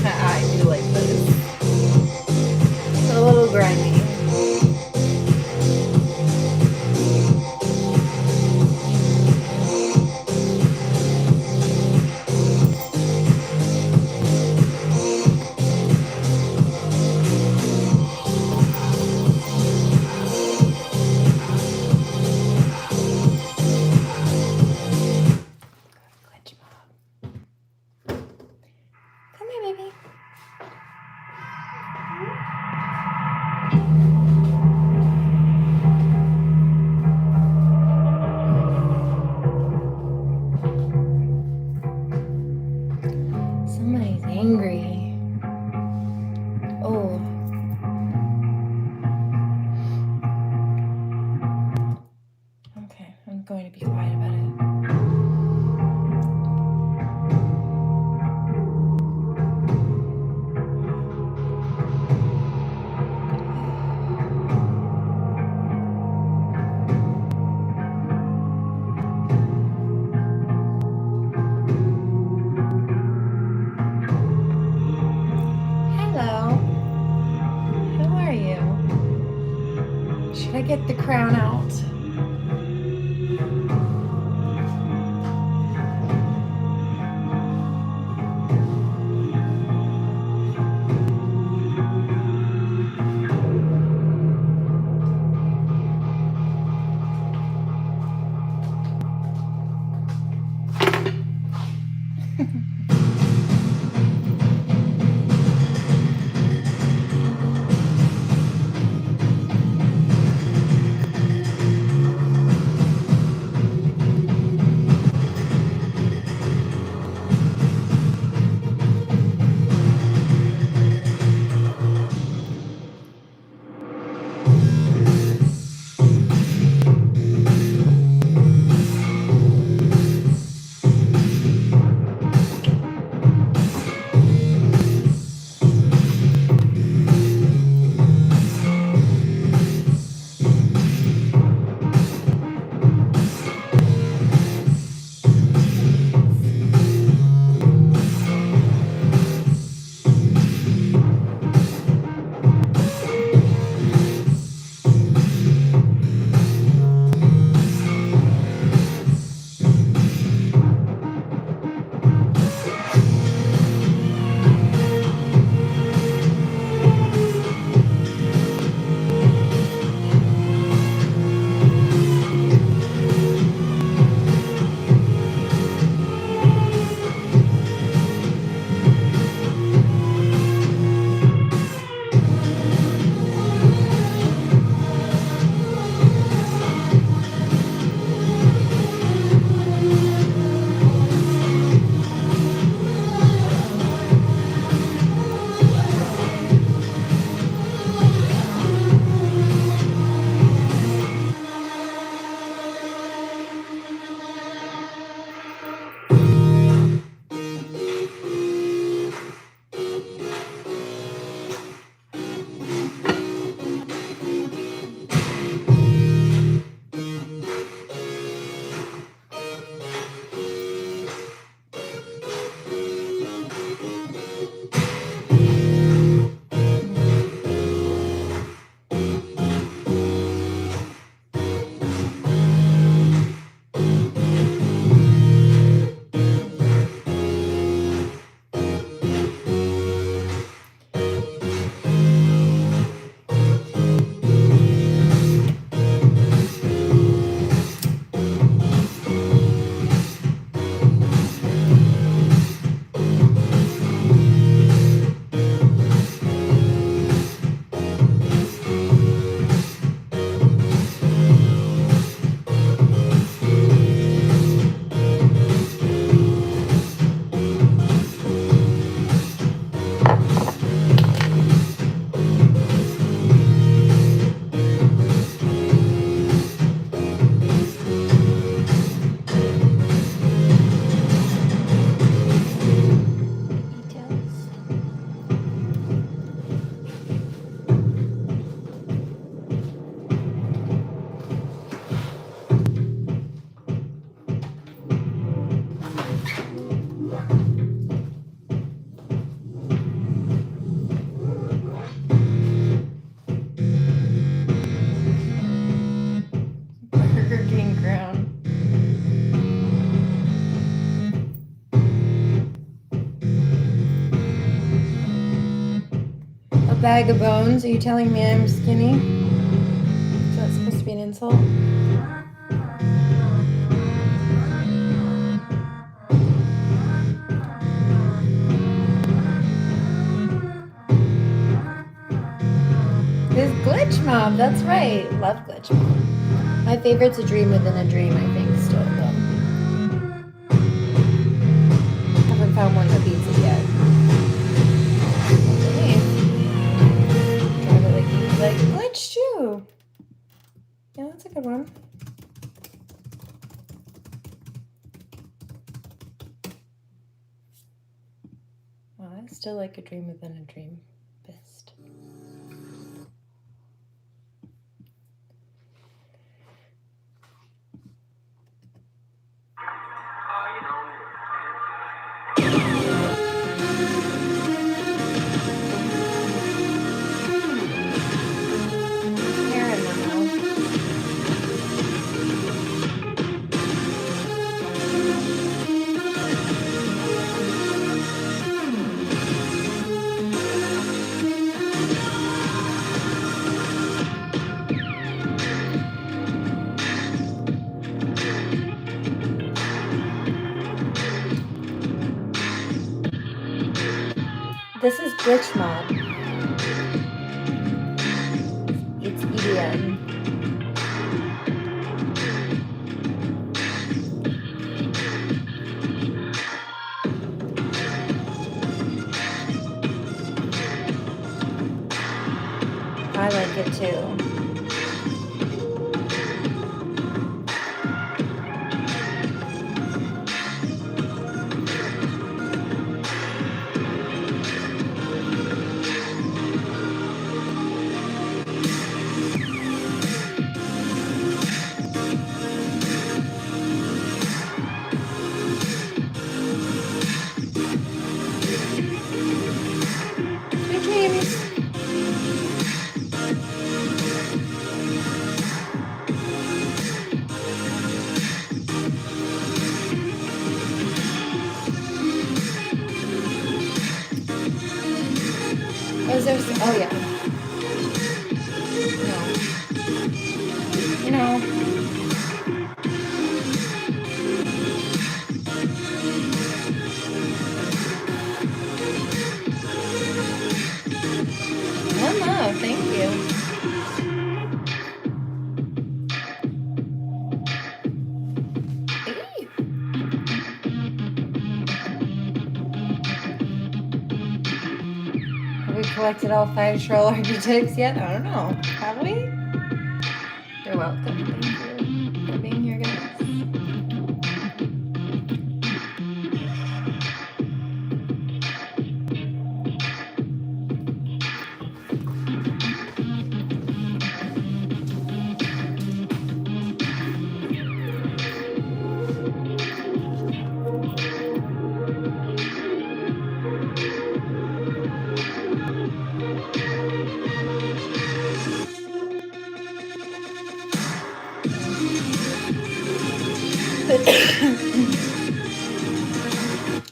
I do like this. It's a little grimy. Glitch Mob. Come here, baby. Somebody's angry. Oh. Okay, I'm going to be quiet about it. Hello. How are you? Should I get the crown out? Bag of bones. Are you telling me I'm skinny? Is that supposed to be an insult? This Glitch Mob, that's right. Love Glitch Mob. My favorite's A Dream Within a Dream, I think, still though. Haven't found one that beats it yet. Okay. Like Glitch too. Yeah, that's a good one. Oh, I still like A Dream Within a Dream best. Hair in my mouth. This is Glitch Mob. It's EDM. I like it too. Sweet dreams. Was there? Oh yeah. No. You know. One love. Thank you. Eee. Have we collected all 5 troll archetypes yet? I don't know. Have we? You're welcome. Thank you for being here, guys.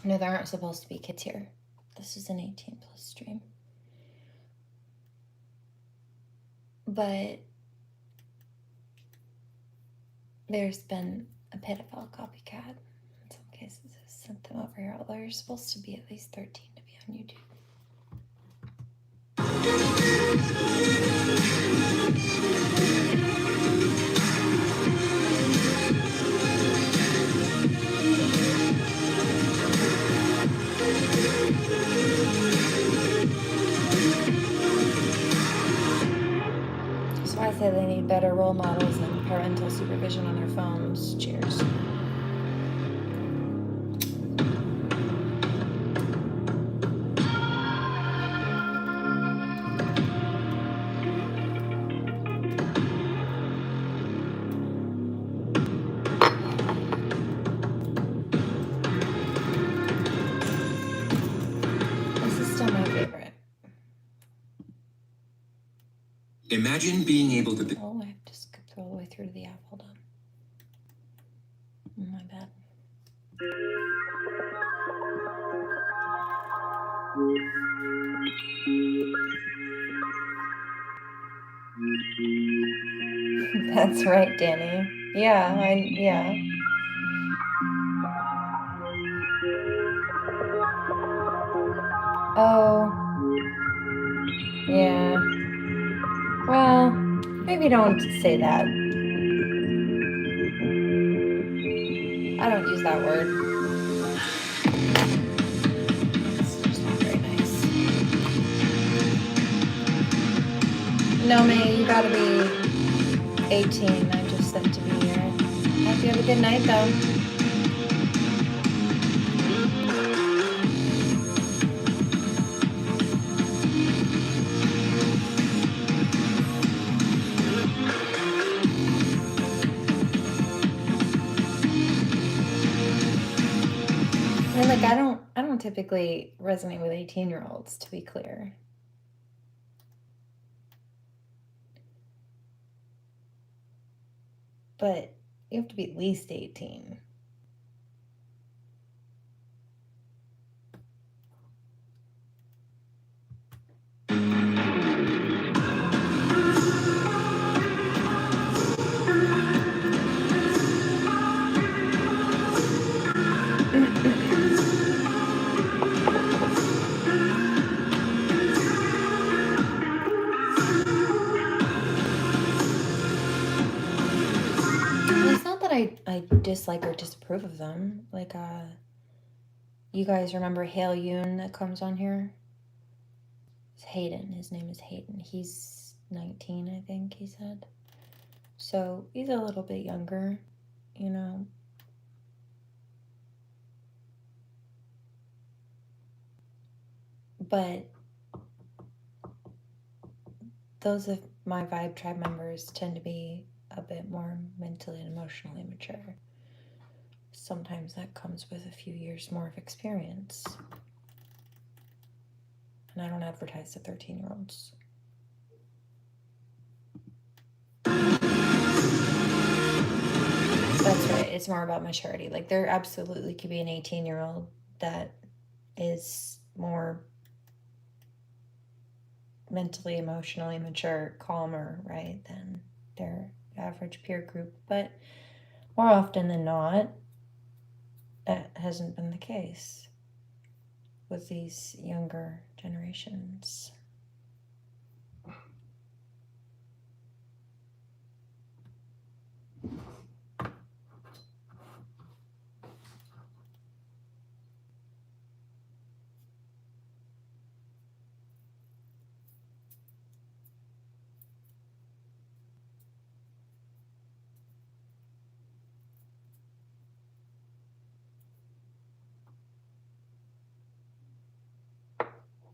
No, there aren't supposed to be kids here. This is an 18+ stream. But there's been a pedophile copycat. In some cases, I've sent them over here. Although you're supposed to be at least 13 to be on YouTube. So I say they need better role models and parental supervision on their phones. Cheers. Imagine being able to... Oh, I have to skip all the way through to the app. Hold on. Oh, my bad. That's right, Danny. Yeah. Oh, yeah. Well, maybe don't say that. I don't use that word. It's just not very nice. No, May, you gotta be 18. I just said to be here. Hope you have a good night, though. I mean, like, I don't typically resonate with 18-year-olds, to be clear. But you have to be at least 18. It's not that I dislike or disapprove of them. Like, you guys remember Hale Yoon that comes on here? It's Hayden. His name is Hayden. He's 19, I think he said. So he's a little bit younger, you know. But those of my Vibe Tribe members tend to be a bit more mentally and emotionally mature. Sometimes that comes with a few years more of experience. And I don't advertise to 13-year-olds. That's right. It's more about maturity. Like, there absolutely could be an 18-year-old that is more mentally, emotionally mature, calmer, right, than their average peer group. But more often than not, that hasn't been the case with these younger generations.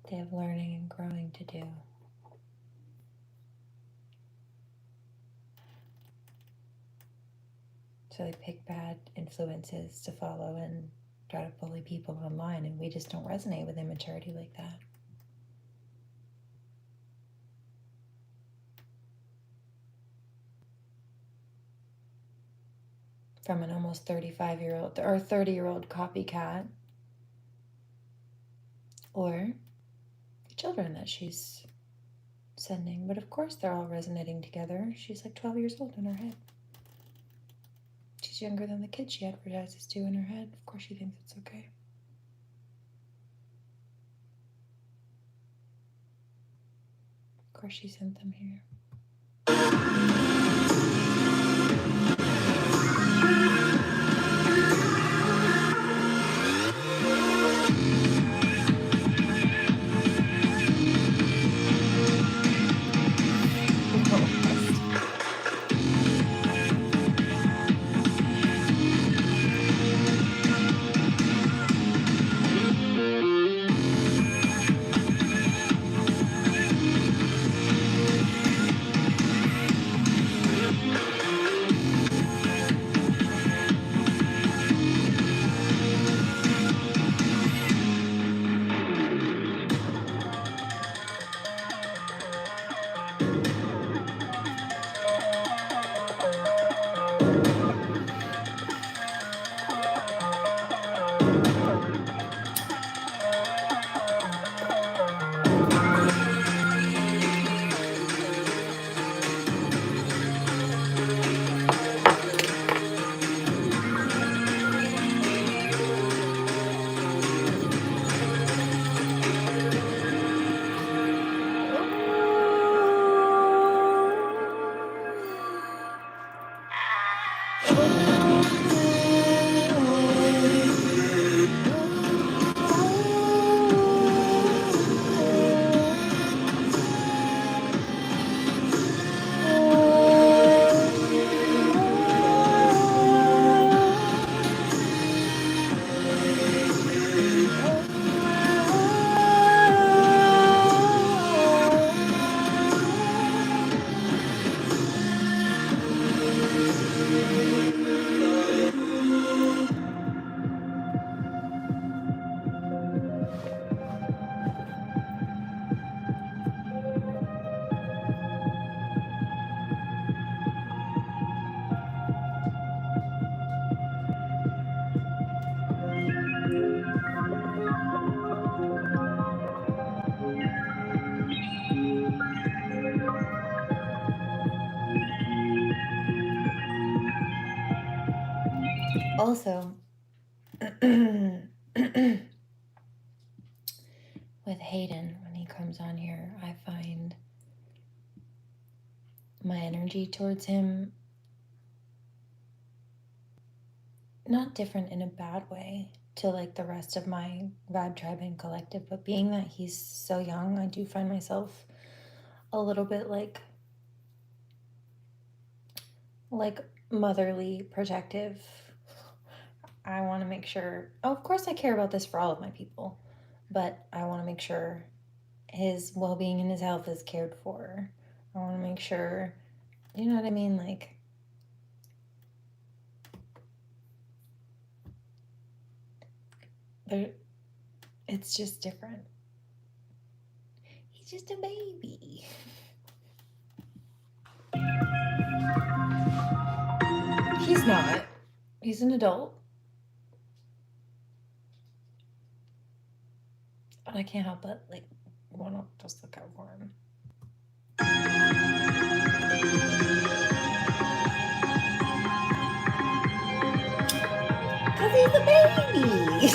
They have learning and growing to do. So they pick bad influences to follow and try to bully people online, and we just don't resonate with immaturity like that. From an almost 35-year-old or 30-year-old copycat, or children that she's sending. But of course they're all resonating together. She's like 12 years old in her head. She's younger than the kid she advertises to in her head. Of course she thinks it's okay. Of course she sent them here. Also, with Hayden, when he comes on here, I find my energy towards him not different in a bad way to like the rest of my vibe tribe and collective, but being that he's so young, I do find myself a little bit like motherly protective. I want to make sure, of course I care about this for all of my people, but I want to make sure his well-being and his health is cared for. I want to make sure, you know what I mean? Like, it's just different. He's just a baby. He's not. He's an adult. But I can't help but, like, want to just look out for him. Because he's a baby.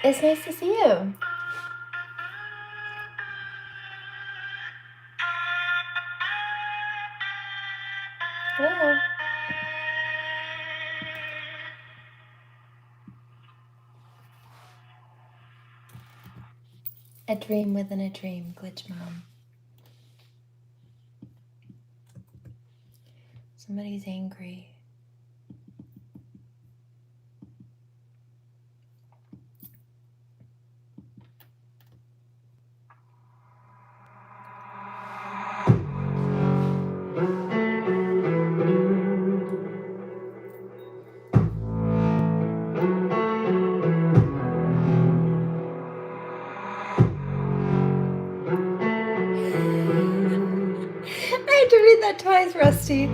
It's nice to see you. Hello. A dream within a dream, glitch mom. Somebody's angry. I had to read that twice, Rusty.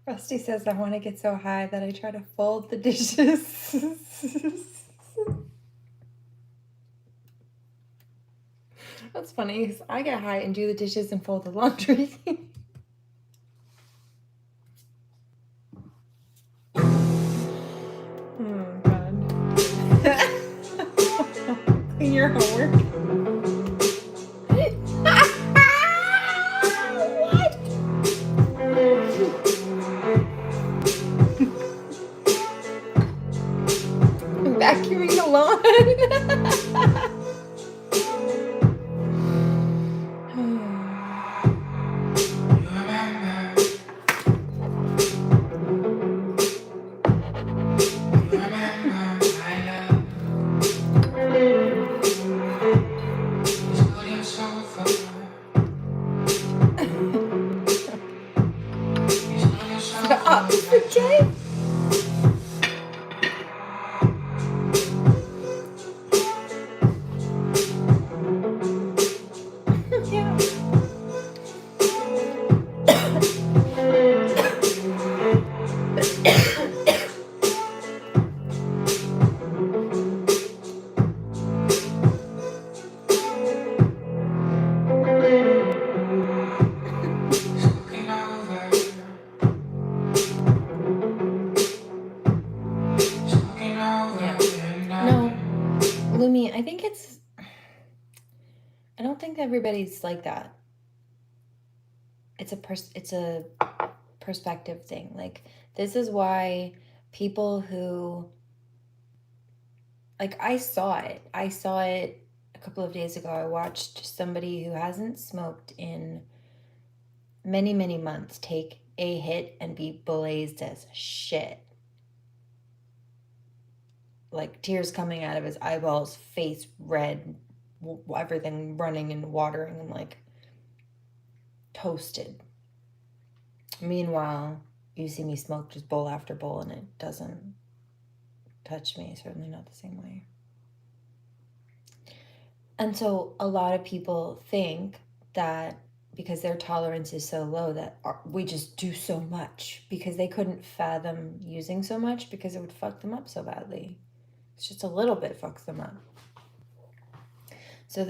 Rusty says, I want to get so high that I try to fold the dishes. That's funny, because I get high and do the dishes and fold the laundry. Oh, God. Clean your homework. What? Vacuuming the lawn. props for Jay. Yeah. No, Lumi, I think I don't think everybody's like that. It's a perspective thing. Like, this is why people who, like, I saw it a couple of days ago. I watched somebody who hasn't smoked in many, many months take a hit and be blazed as shit. Like, tears coming out of his eyeballs, face red, everything running and watering, and like toasted. Meanwhile, you see me smoke just bowl after bowl, and it doesn't touch me, certainly not the same way. And so a lot of people think that because their tolerance is so low that we just do so much, because they couldn't fathom using so much because it would fuck them up so badly. It's just a little bit fucks them up. So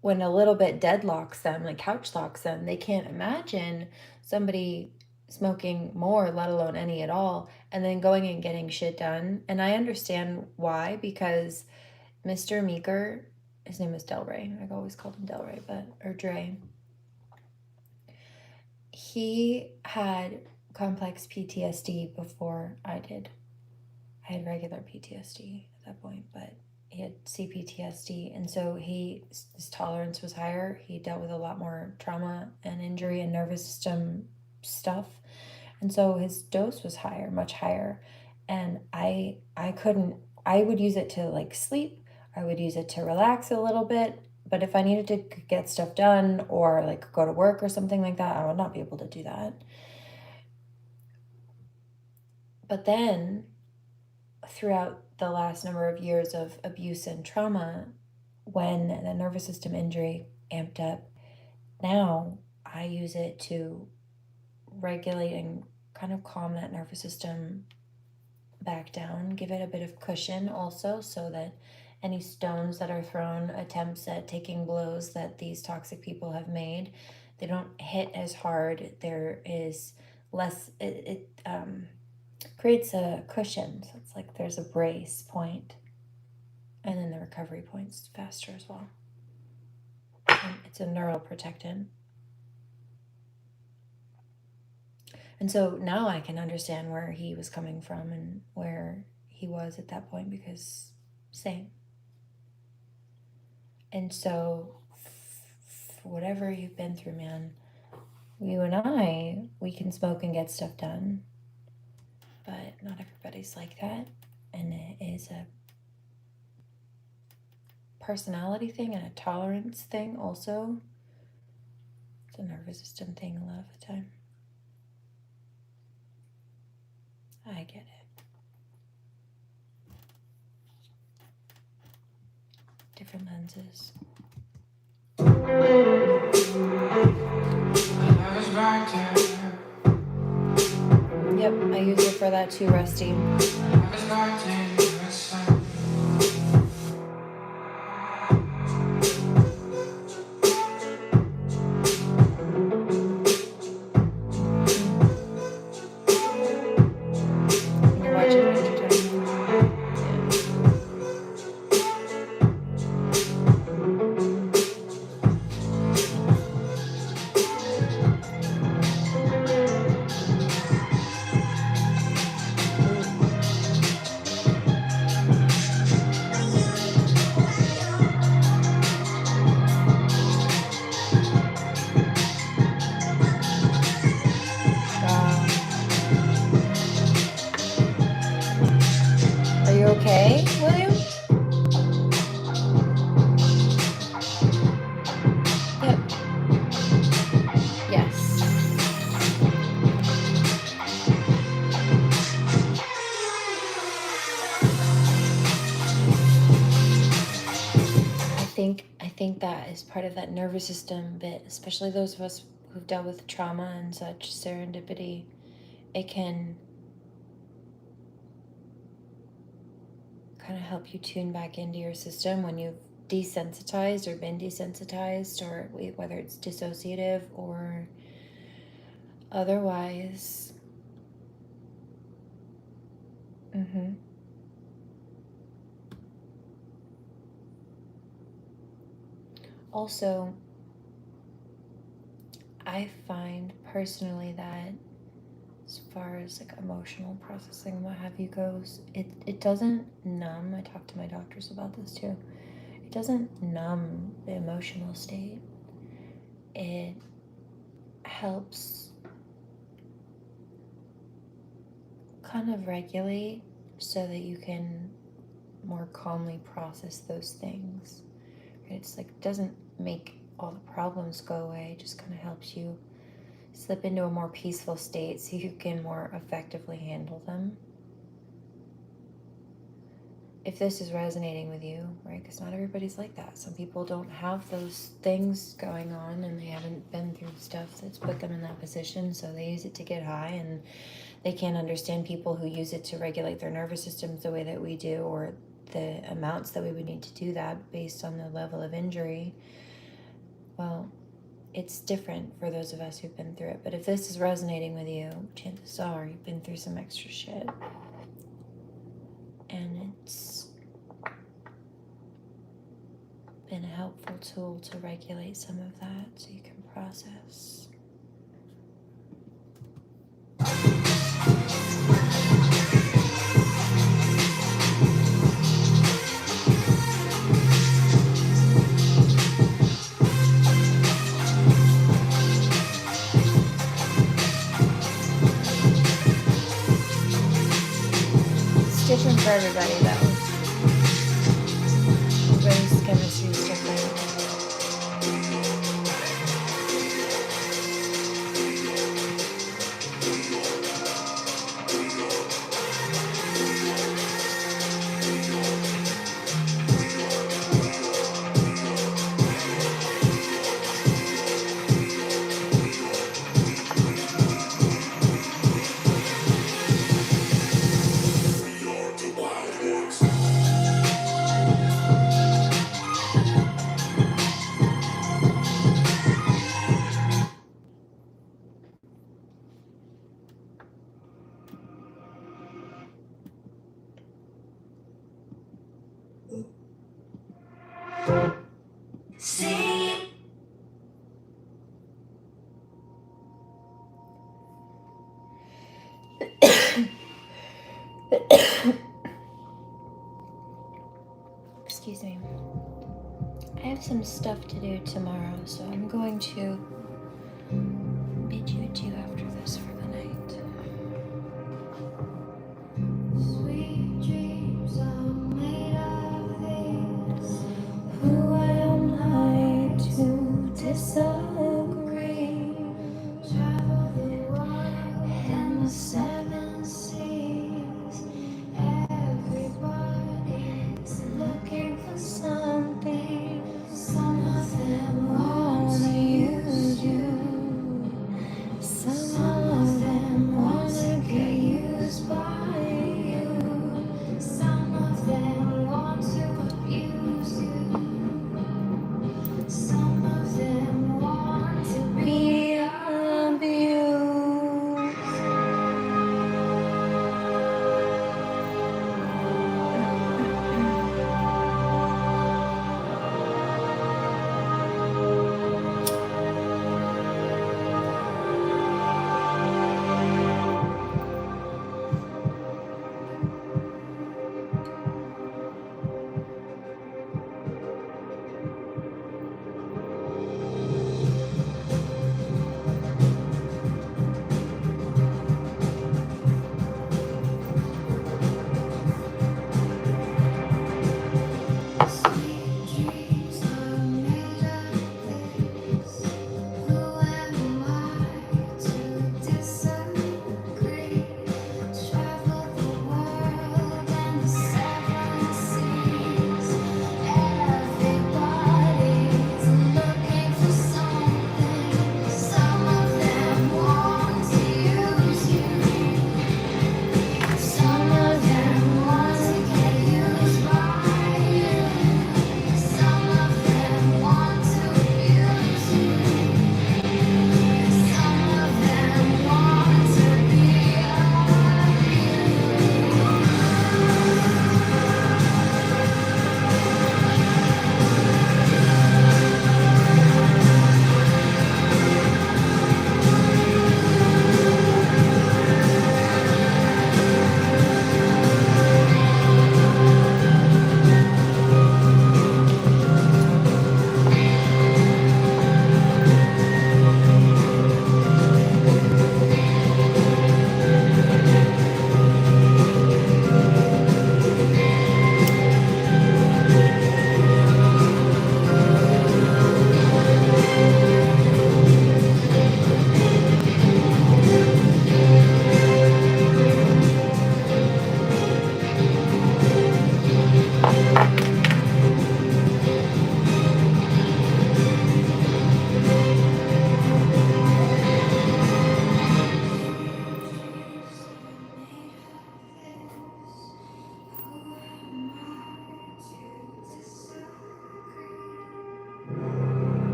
when a little bit deadlocks them, like couch locks them, they can't imagine somebody smoking more, let alone any at all, and then going and getting shit done. And I understand why, because Mr. Meeker, his name is Delray. I've always called him Delray, or Dre. He had complex PTSD before I did. I had regular PTSD at that point, but he had CPTSD, and so his tolerance was higher. He dealt with a lot more trauma and injury and nervous system stuff, and so his dose was higher, much higher. And I would use it to like sleep. I would use it to relax a little bit, but if I needed to get stuff done or like go to work or something like that, I would not be able to do that. But then throughout the last number of years of abuse and trauma, when the nervous system injury amped up, now I use it to regulate and kind of calm that nervous system back down, give it a bit of cushion also, so that any stones that are thrown, attempts at taking blows that these toxic people have made, they don't hit as hard. There is less, it creates a cushion. So it's like there's a brace point, and then the recovery point's faster as well. And it's a neuroprotectant. And so now I can understand where he was coming from and where he was at that point, because same. And so whatever you've been through, man, you and we can smoke and get stuff done. But not everybody's like that. And it is a personality thing and a tolerance thing also. It's a nervous system thing a lot of the time. I get it. Different lenses. Yep, I use it for that too, Rusty. think that is part of that nervous system bit, especially those of us who've dealt with trauma and such, serendipity. It can kind of help you tune back into your system when you've desensitized or been desensitized, or whether it's dissociative or otherwise. Also, I find personally that as far as like emotional processing, what have you goes, it doesn't numb. I talked to my doctors about this too. It doesn't numb the emotional state. It helps kind of regulate so that you can more calmly process those things. It's like, it doesn't make all the problems go away, it just kind of helps you slip into a more peaceful state so you can more effectively handle them. If this is resonating with you, right, because not everybody's like that. Some people don't have those things going on and they haven't been through stuff that's put them in that position, so they use it to get high, and they can't understand people who use it to regulate their nervous systems the way that we do, or the amounts that we would need to do that based on the level of injury. Well, it's different for those of us who've been through it. But if this is resonating with you, chances are you've been through some extra shit. And it's been a helpful tool to regulate some of that so you can process. Different for everybody though. Everybody's chemistry is different. Excuse me. I have some stuff to do tomorrow, so I'm going to bid you adieu after this for the night. Sweet dreams are made of this. Who am I to disagree? Travel the world And the